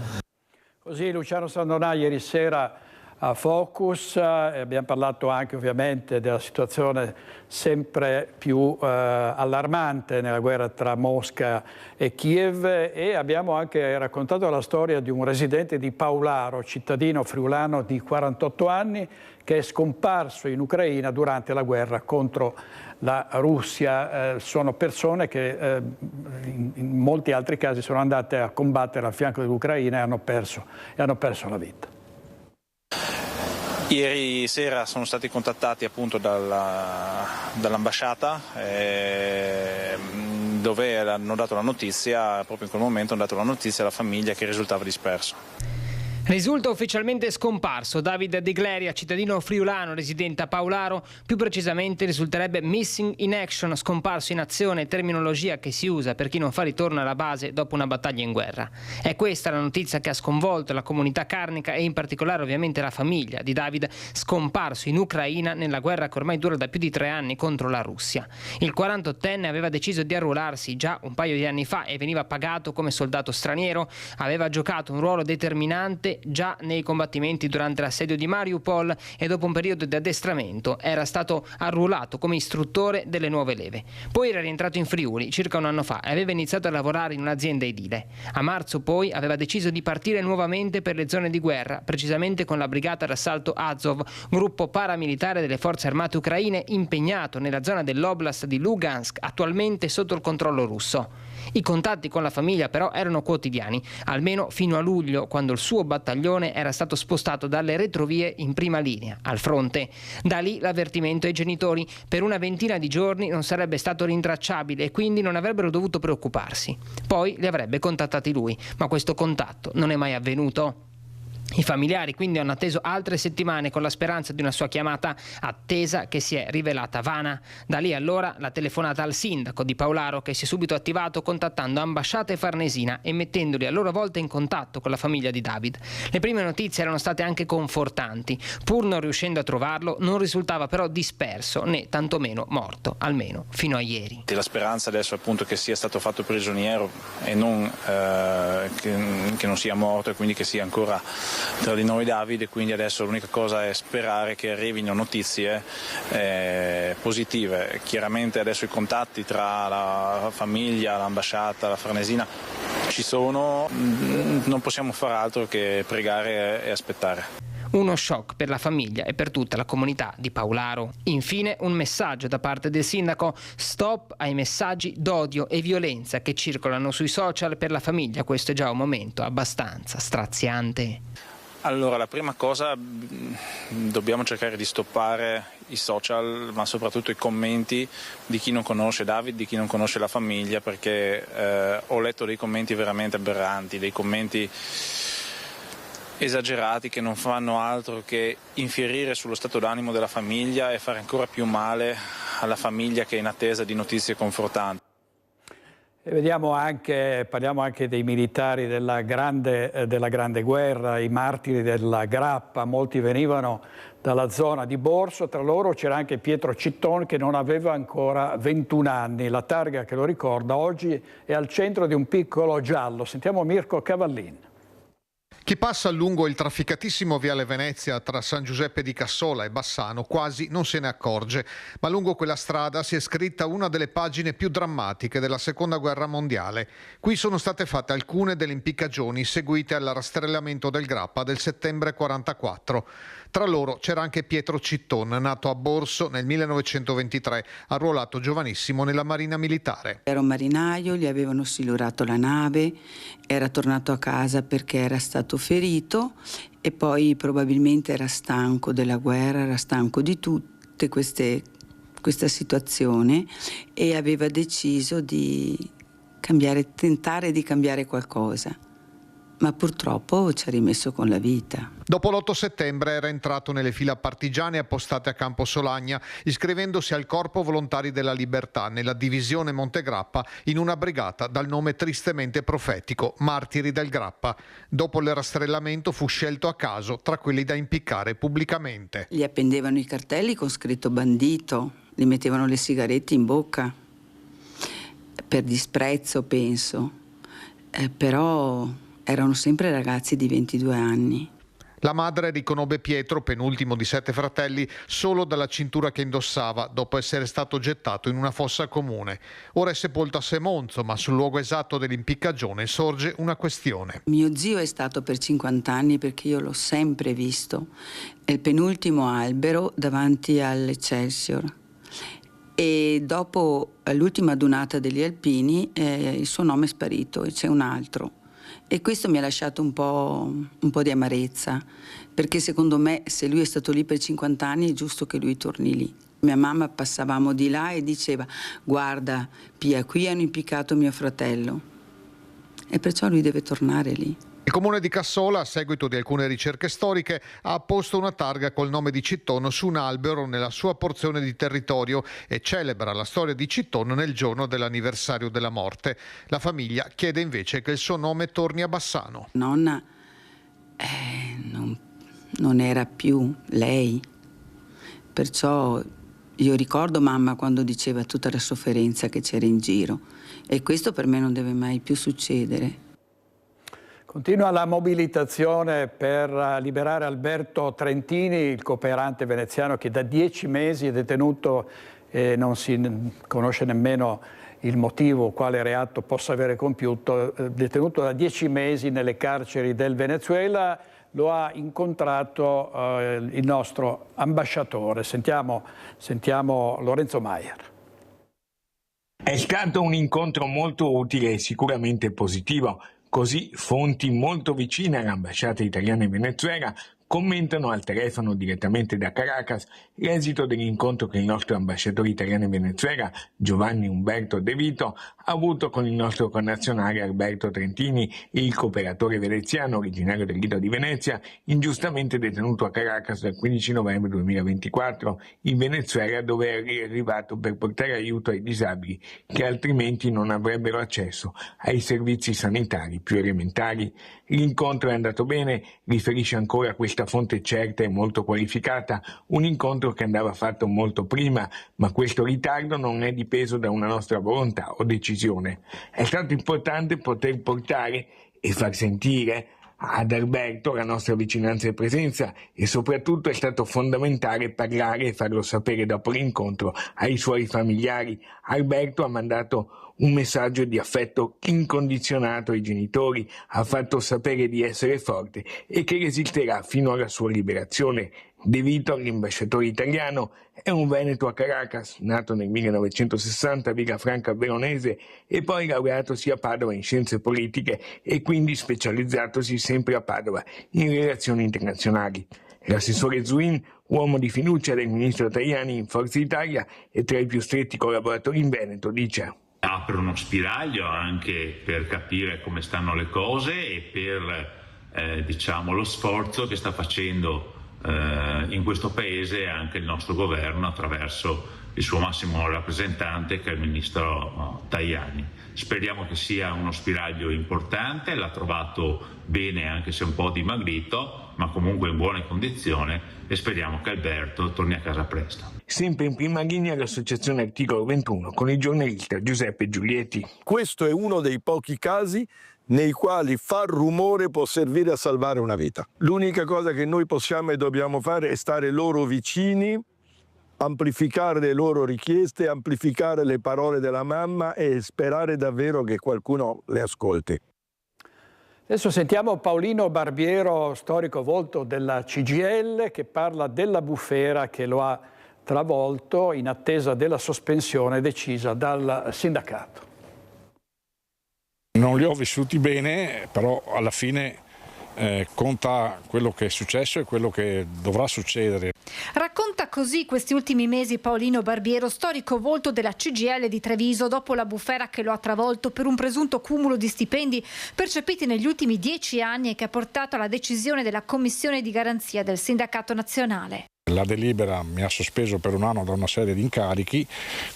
Così Luciano Sandonà ieri sera a Focus, abbiamo parlato anche ovviamente della situazione sempre più allarmante nella guerra tra Mosca e Kiev, e abbiamo anche raccontato la storia di un residente di Paularo, cittadino friulano di 48 anni, che è scomparso in Ucraina durante la guerra contro la Russia. Sono persone che in molti altri casi sono andate a combattere al fianco dell'Ucraina e hanno perso la vita. Ieri sera sono stati contattati appunto dall'ambasciata dove hanno dato la notizia, proprio in quel momento hanno dato la notizia alla famiglia che risultava disperso. Risulta ufficialmente scomparso David De Gleria, cittadino friulano residente a Paularo, più precisamente risulterebbe missing in action, scomparso in azione, terminologia che si usa per chi non fa ritorno alla base dopo una battaglia in guerra. È questa la notizia che ha sconvolto la comunità carnica e in particolare ovviamente la famiglia di David, scomparso in Ucraina nella guerra che ormai dura da più di 3 anni contro la Russia. Il 48enne aveva deciso di arruolarsi già un paio di anni fa e veniva pagato come soldato straniero, aveva giocato un ruolo determinante già nei combattimenti durante l'assedio di Mariupol e dopo un periodo di addestramento era stato arruolato come istruttore delle nuove leve. Poi era rientrato in Friuli circa un anno fa e aveva iniziato a lavorare in un'azienda edile. A marzo poi aveva deciso di partire nuovamente per le zone di guerra, precisamente con la brigata d'assalto Azov, gruppo paramilitare delle forze armate ucraine impegnato nella zona dell'oblast di Lugansk, attualmente sotto il controllo russo. I contatti con la famiglia però erano quotidiani, almeno fino a luglio, quando il suo battaglione era stato spostato dalle retrovie in prima linea, al fronte. Da lì l'avvertimento ai genitori: per una ventina di giorni non sarebbe stato rintracciabile e quindi non avrebbero dovuto preoccuparsi. Poi li avrebbe contattati lui, ma questo contatto non è mai avvenuto. I familiari quindi hanno atteso altre settimane con la speranza di una sua chiamata, attesa che si è rivelata vana. Da lì allora la telefonata al sindaco di Paularo, che si è subito attivato contattando ambasciata e Farnesina e mettendoli a loro volta in contatto con la famiglia di David. Le prime notizie erano state anche confortanti. Pur non riuscendo a trovarlo, non risultava però disperso né tantomeno morto, almeno fino a ieri. La speranza adesso è appunto che sia stato fatto prigioniero e non che non sia morto e quindi che sia ancora tra di noi Davide, quindi adesso l'unica cosa è sperare che arrivino notizie positive. Chiaramente adesso i contatti tra la famiglia, l'ambasciata, la Farnesina ci sono, non possiamo fare altro che pregare e aspettare. Uno shock per la famiglia e per tutta la comunità di Paularo. Infine un messaggio da parte del sindaco: stop ai messaggi d'odio e violenza che circolano sui social per la famiglia. Questo è già un momento abbastanza straziante. Allora, la prima cosa, dobbiamo cercare di stoppare i social, ma soprattutto i commenti di chi non conosce David, di chi non conosce la famiglia, perché ho letto dei commenti veramente aberranti, dei commenti esagerati che non fanno altro che infierire sullo stato d'animo della famiglia e fare ancora più male alla famiglia che è in attesa di notizie confortanti. E parliamo anche dei militari della grande guerra, i martiri della Grappa. Molti venivano dalla zona di Borso, tra loro c'era anche Pietro Citton che non aveva ancora 21 anni. La targa che lo ricorda oggi è al centro di un piccolo giallo. Sentiamo Mirko Cavallin. Chi passa lungo il trafficatissimo Viale Venezia tra San Giuseppe di Cassola e Bassano quasi non se ne accorge, ma lungo quella strada si è scritta una delle pagine più drammatiche della Seconda Guerra Mondiale. Qui sono state fatte alcune delle impiccagioni seguite al rastrellamento del Grappa del settembre 44. Tra loro c'era anche Pietro Citton, nato a Borso nel 1923, arruolato giovanissimo nella Marina Militare. Era un marinaio, gli avevano silurato la nave, era tornato a casa perché era stato ferito e poi probabilmente era stanco della guerra, era stanco di tutte questa situazione e aveva deciso di tentare di cambiare qualcosa. Ma purtroppo ci ha rimesso con la vita. Dopo l'8 settembre era entrato nelle fila partigiane appostate a Campo Solagna, iscrivendosi al Corpo Volontari della Libertà nella divisione Montegrappa in una brigata dal nome tristemente profetico, Martiri del Grappa. Dopo il rastrellamento fu scelto a caso tra quelli da impiccare pubblicamente. Gli appendevano i cartelli con scritto bandito, gli mettevano le sigarette in bocca, per disprezzo penso, però erano sempre ragazzi di 22 anni. La madre riconobbe Pietro, penultimo di 7 fratelli, solo dalla cintura che indossava, dopo essere stato gettato in una fossa comune. Ora è sepolto a Semonzo, ma sul luogo esatto dell'impiccagione sorge una questione. Mio zio è stato per 50 anni perché io l'ho sempre visto. È il penultimo albero davanti all'Excelsior. E dopo l'ultima adunata degli alpini il suo nome è sparito e c'è un altro. E questo mi ha lasciato un po' di amarezza, perché secondo me se lui è stato lì per 50 anni è giusto che lui torni lì. Mia mamma passavamo di là e diceva: guarda Pia, qui hanno impiccato mio fratello, e perciò lui deve tornare lì. Il comune di Cassola, a seguito di alcune ricerche storiche, ha apposto una targa col nome di Citton su un albero nella sua porzione di territorio e celebra la storia di Citton nel giorno dell'anniversario della morte. La famiglia chiede invece che il suo nome torni a Bassano. Nonna non era più lei, perciò io ricordo mamma quando diceva tutta la sofferenza che c'era in giro, e questo per me non deve mai più succedere. Continua la mobilitazione per liberare Alberto Trentini, il cooperante veneziano che da 10 mesi è detenuto e non si conosce nemmeno il motivo, quale reato possa avere compiuto, detenuto da 10 mesi nelle carceri del Venezuela. Lo ha incontrato il nostro ambasciatore. Sentiamo Lorenzo Maier. È stato un incontro molto utile e sicuramente positivo. Così fonti molto vicine all'ambasciata italiana in Venezuela commentano al telefono direttamente da Caracas l'esito dell'incontro che il nostro ambasciatore italiano in Venezuela, Giovanni Umberto De Vito, ha avuto con il nostro connazionale Alberto Trentini, il cooperatore veneziano originario del Lido di Venezia, ingiustamente detenuto a Caracas dal 15 novembre 2024 in Venezuela, dove è arrivato per portare aiuto ai disabili che altrimenti non avrebbero accesso ai servizi sanitari più elementari. L'incontro è andato bene, riferisce ancora questa fonte certa e molto qualificata, un incontro che andava fatto molto prima, ma questo ritardo non è dipeso da una nostra volontà o decisione. È stato importante poter portare e far sentire ad Alberto la nostra vicinanza e presenza, e soprattutto è stato fondamentale parlare e farlo sapere dopo l'incontro ai suoi familiari. Alberto ha mandato un messaggio di affetto incondizionato ai genitori, ha fatto sapere di essere forte e che resisterà fino alla sua liberazione. De Vito, l'ambasciatore italiano, è un veneto a Caracas, nato nel 1960 a Villafranca Veronese e poi laureatosi a Padova in scienze politiche e quindi specializzatosi sempre a Padova in relazioni internazionali. L'assessore Zuin, uomo di fiducia del ministro Tajani in Forza Italia e tra i più stretti collaboratori in Veneto, dice: apre uno spiraglio anche per capire come stanno le cose e per lo sforzo che sta facendo in questo paese anche il nostro governo attraverso il suo massimo rappresentante, che è il ministro Tajani. Speriamo che sia uno spiraglio importante, l'ha trovato bene anche se un po' dimagrito, ma comunque in buone condizioni, e speriamo che Alberto torni a casa presto. Sempre in prima linea l'associazione Articolo 21 con il giornalista Giuseppe Giulietti. Questo è uno dei pochi casi nei quali far rumore può servire a salvare una vita. L'unica cosa che noi possiamo e dobbiamo fare è stare loro vicini, amplificare le loro richieste, amplificare le parole della mamma e sperare davvero che qualcuno le ascolti. Adesso sentiamo Paolino Barbiero, storico volto della CGIL, che parla della bufera che lo ha travolto in attesa della sospensione decisa dal sindacato. Non li ho vissuti bene, però alla fine conta quello che è successo e quello che dovrà succedere. Racconta così questi ultimi mesi Paolino Barbiero, storico volto della CGIL di Treviso, dopo la bufera che lo ha travolto per un presunto cumulo di stipendi percepiti negli ultimi 10 anni e che ha portato alla decisione della commissione di garanzia del sindacato nazionale. La delibera mi ha sospeso per un anno da una serie di incarichi,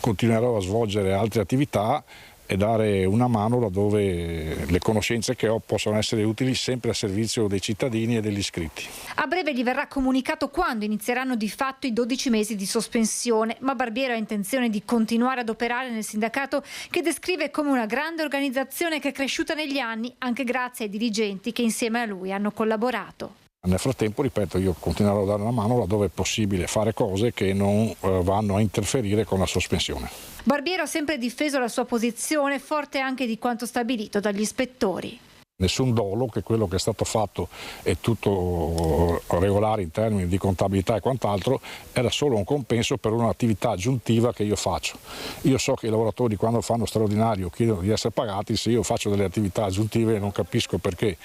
continuerò a svolgere altre attività e dare una mano laddove le conoscenze che ho possono essere utili, sempre a servizio dei cittadini e degli iscritti. A breve gli verrà comunicato quando inizieranno di fatto i 12 mesi di sospensione, ma Barbiero ha intenzione di continuare ad operare nel sindacato, che descrive come una grande organizzazione che è cresciuta negli anni anche grazie ai dirigenti che insieme a lui hanno collaborato. Nel frattempo, ripeto, io continuerò a dare una mano laddove è possibile fare cose che non vanno a interferire con la sospensione. Barbiero ha sempre difeso la sua posizione, forte anche di quanto stabilito dagli ispettori. Nessun dolo, che quello che è stato fatto è tutto regolare in termini di contabilità e quant'altro, era solo un compenso per un'attività aggiuntiva che io faccio. Io so che i lavoratori quando fanno straordinario chiedono di essere pagati, se io faccio delle attività aggiuntive non capisco perché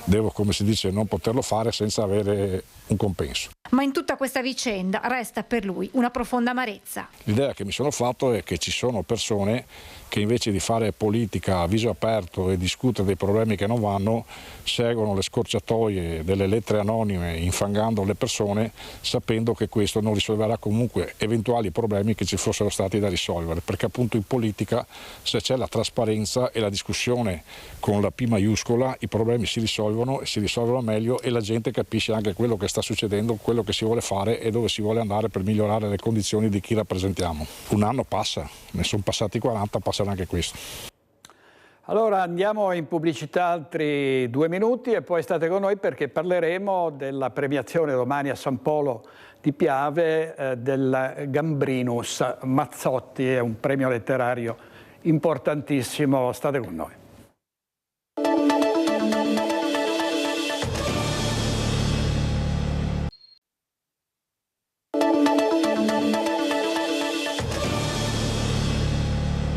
devo, come si dice, non poterlo fare senza avere un compenso. Ma in tutta questa vicenda resta per lui una profonda amarezza. L'idea che mi sono fatto è che ci sono persone che invece di fare politica a viso aperto e discutere dei problemi che non vanno, seguono le scorciatoie delle lettere anonime infangando le persone, sapendo che questo non risolverà comunque eventuali problemi che ci fossero stati da risolvere, perché appunto in politica, se c'è la trasparenza e la discussione con la P maiuscola, i problemi si risolvono e si risolvono meglio e la gente capisce anche quello che sta succedendo, quello che si vuole fare e dove si vuole andare per migliorare le condizioni di chi rappresentiamo. Un anno passa, ne sono passati 40, passerà anche questo. Allora andiamo in pubblicità altri 2 minuti e poi state con noi perché parleremo della premiazione domani a San Polo di Piave del Gambrinus Mazzotti, è un premio letterario importantissimo, state con noi.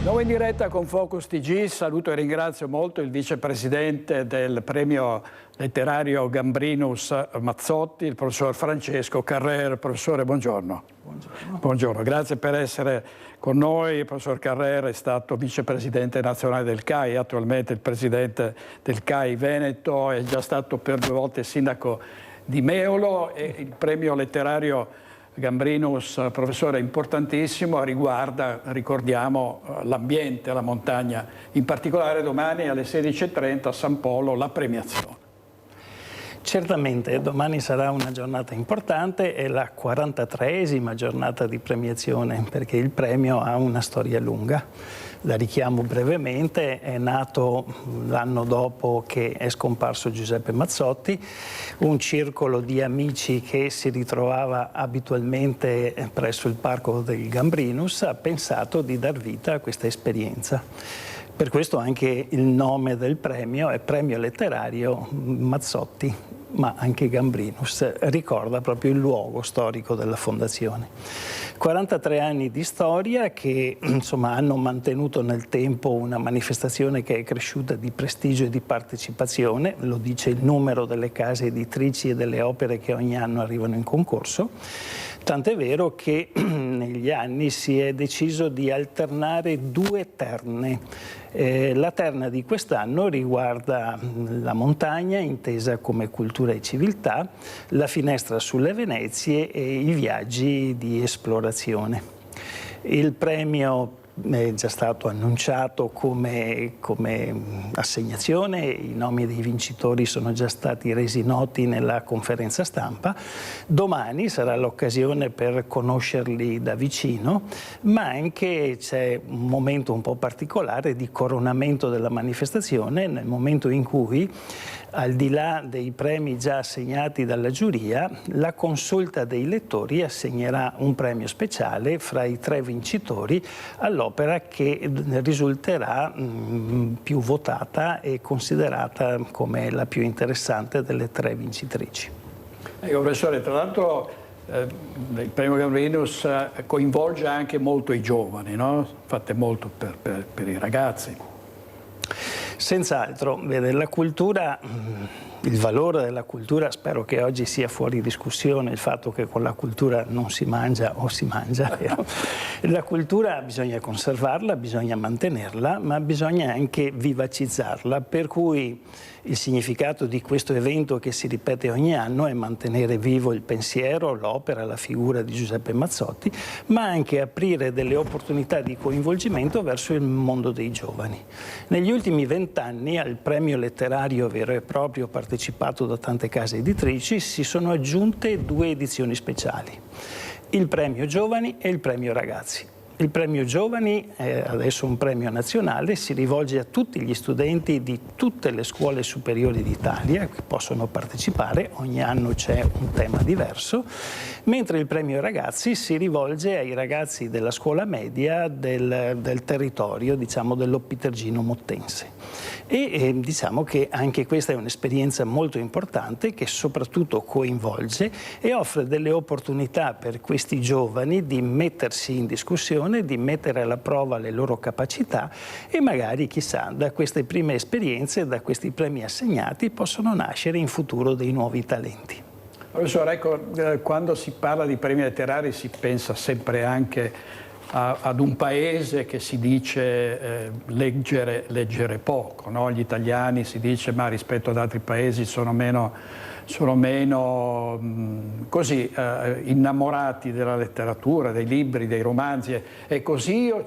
Nuovo in diretta con Focus TG, saluto e ringrazio molto il vicepresidente del premio letterario Gambrinus Mazzotti, il professor Francesco Carrer. Professore, buongiorno. Buongiorno. Buongiorno, grazie per essere con noi. Il professor Carrer è stato vicepresidente nazionale del CAI, attualmente il presidente del CAI Veneto, è già stato per 2 volte sindaco di Meolo e il premio letterario Gambrinus, professore, importantissimo, riguarda, ricordiamo, l'ambiente, la montagna, in particolare domani alle 16:30 a San Polo la premiazione. Certamente, domani sarà una giornata importante, è la 43esima giornata di premiazione perché il premio ha una storia lunga. La richiamo brevemente, è nato l'anno dopo che è scomparso Giuseppe Mazzotti, un circolo di amici che si ritrovava abitualmente presso il parco del Gambrinus ha pensato di dar vita a questa esperienza. Per questo anche il nome del premio è Premio Letterario Mazzotti, ma anche Gambrinus, ricorda proprio il luogo storico della fondazione. 43 anni di storia che insomma hanno mantenuto nel tempo una manifestazione che è cresciuta di prestigio e di partecipazione, lo dice il numero delle case editrici e delle opere che ogni anno arrivano in concorso. Tant'è vero che negli anni si è deciso di alternare 2 terne. La terna di quest'anno riguarda la montagna intesa come cultura e civiltà, la finestra sulle Venezie e i viaggi di esplorazione. Il premio è già stato annunciato come assegnazione, i nomi dei vincitori sono già stati resi noti nella conferenza stampa. Domani sarà l'occasione per conoscerli da vicino, ma anche c'è un momento un po' particolare di coronamento della manifestazione, nel momento in cui, al di là dei premi già assegnati dalla giuria, la consulta dei lettori assegnerà un premio speciale fra i 3 vincitori all'opera che risulterà più votata e considerata come la più interessante delle 3 vincitrici. Ecco, professore, tra l'altro il premio Gambrinus coinvolge anche molto i giovani, no? Fate molto per i ragazzi. Senz'altro, vede, la cultura, il valore della cultura, spero che oggi sia fuori discussione il fatto che con la cultura non si mangia o si mangia. La cultura bisogna conservarla, bisogna mantenerla, ma bisogna anche vivacizzarla, per cui il significato di questo evento che si ripete ogni anno è mantenere vivo il pensiero, l'opera, la figura di Giuseppe Mazzotti, ma anche aprire delle opportunità di coinvolgimento verso il mondo dei giovani. Negli ultimi 20 anni al premio letterario vero e proprio partecipato da tante case editrici si sono aggiunte 2 edizioni speciali, il premio Giovani e il premio Ragazzi. Il premio Giovani, adesso un premio nazionale, si rivolge a tutti gli studenti di tutte le scuole superiori d'Italia che possono partecipare, ogni anno c'è un tema diverso, mentre il premio Ragazzi si rivolge ai ragazzi della scuola media del territorio, diciamo dell'Oppitergino mottense. E diciamo che anche questa è un'esperienza molto importante che soprattutto coinvolge e offre delle opportunità per questi giovani di mettersi in discussione, di mettere alla prova le loro capacità e magari, chissà, da queste prime esperienze, da questi premi assegnati possono nascere in futuro dei nuovi talenti. Professore, ecco, quando si parla di premi letterari si pensa sempre anche ad un paese che si dice leggere poco, no? Gli italiani si dice ma rispetto ad altri paesi sono meno così innamorati della letteratura, dei libri, dei romanzi. È così o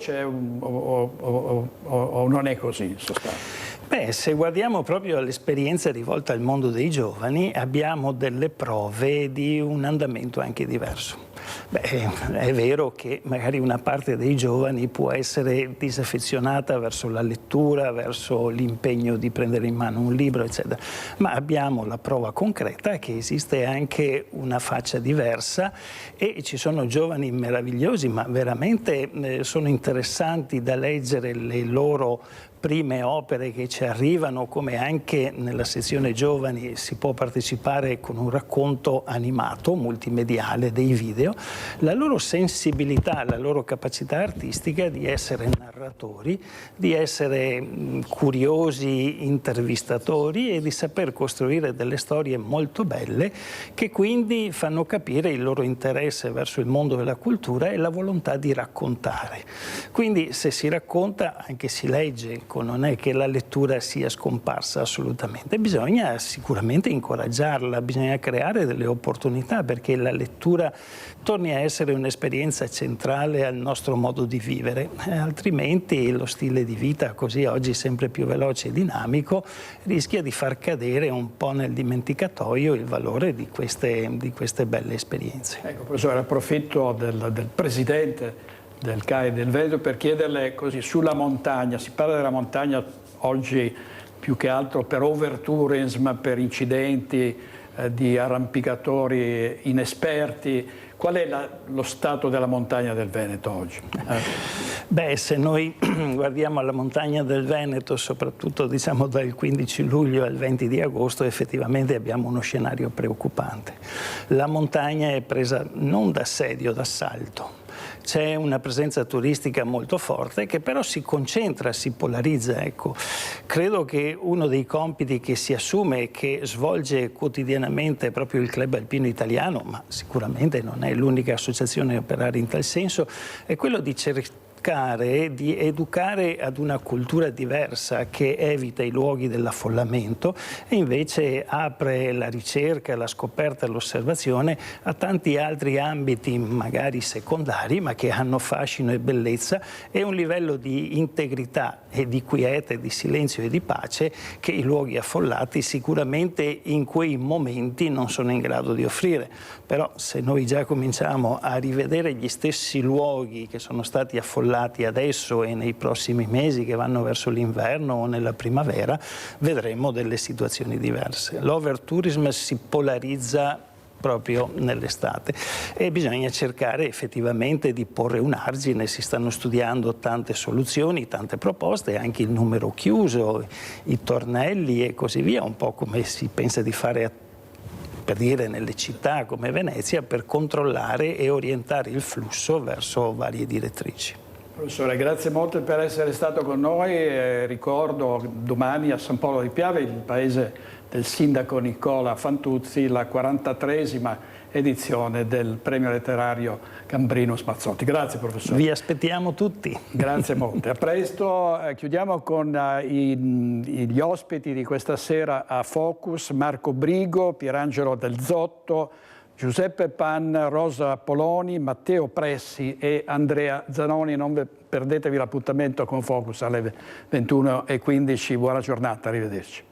non è così in sostanza? Beh, se guardiamo proprio all'esperienza rivolta al mondo dei giovani, abbiamo delle prove di un andamento anche diverso. Beh, è vero che magari una parte dei giovani può essere disaffezionata verso la lettura, verso l'impegno di prendere in mano un libro, eccetera, ma abbiamo la prova concreta che esiste anche una faccia diversa e ci sono giovani meravigliosi, ma veramente sono interessanti da leggere le loro prime opere che ci arrivano, come anche nella sezione giovani si può partecipare con un racconto animato, multimediale, dei video, la loro sensibilità, la loro capacità artistica di essere narratori, di essere curiosi intervistatori e di saper costruire delle storie molto belle che quindi fanno capire il loro interesse verso il mondo della cultura e la volontà di raccontare. Quindi se si racconta, anche si legge, non è che la lettura sia scomparsa assolutamente, bisogna sicuramente incoraggiarla, bisogna creare delle opportunità perché la lettura torni a essere un'esperienza centrale al nostro modo di vivere, altrimenti lo stile di vita così oggi sempre più veloce e dinamico rischia di far cadere un po' nel dimenticatoio il valore di queste belle esperienze. Ecco, professore, approfitto del presidente del CAI del Veneto per chiederle così sulla montagna, si parla della montagna oggi più che altro per overtourism, per incidenti di arrampicatori inesperti. Qual è lo stato della montagna del Veneto oggi? Beh, se noi guardiamo alla montagna del Veneto, soprattutto diciamo dal 15 luglio al 20 di agosto, effettivamente abbiamo uno scenario preoccupante. La montagna è presa non d'assedio, d'assalto. c'è una presenza turistica molto forte che però si concentra, si polarizza. Ecco, credo che uno dei compiti che si assume e che svolge quotidianamente proprio il Club Alpino Italiano, ma sicuramente non è l'unica associazione a operare in tal senso, è quello di cercare di educare ad una cultura diversa che evita i luoghi dell'affollamento e invece apre la ricerca, la scoperta e l'osservazione a tanti altri ambiti magari secondari ma che hanno fascino e bellezza e un livello di integrità e di quiete, di silenzio e di pace che i luoghi affollati sicuramente in quei momenti non sono in grado di offrire. Però se noi già cominciamo a rivedere gli stessi luoghi che sono stati affollati adesso e nei prossimi mesi che vanno verso l'inverno o nella primavera, vedremo delle situazioni diverse. L'overtourism si polarizza proprio nell'estate e bisogna cercare effettivamente di porre un argine. Si stanno studiando tante soluzioni, tante proposte, anche il numero chiuso, i tornelli e così via, un po' come si pensa di fare per dire nelle città come Venezia, per controllare e orientare il flusso verso varie direttrici. Professore, grazie molto per essere stato con noi. Ricordo domani a San Polo di Piave, il paese del sindaco Nicola Fantuzzi, la 43esima edizione del premio letterario Gambrinus Mazzotti. Grazie professore. Vi aspettiamo tutti. Grazie molte. A presto. Chiudiamo con gli ospiti di questa sera a Focus: Marco Brigo, Pierangelo Del Zotto, Giuseppe Pan, Rosa Poloni, Matteo Pressi e Andrea Zanoni. Non perdetevi l'appuntamento con Focus alle 21:15. Buona giornata, arrivederci.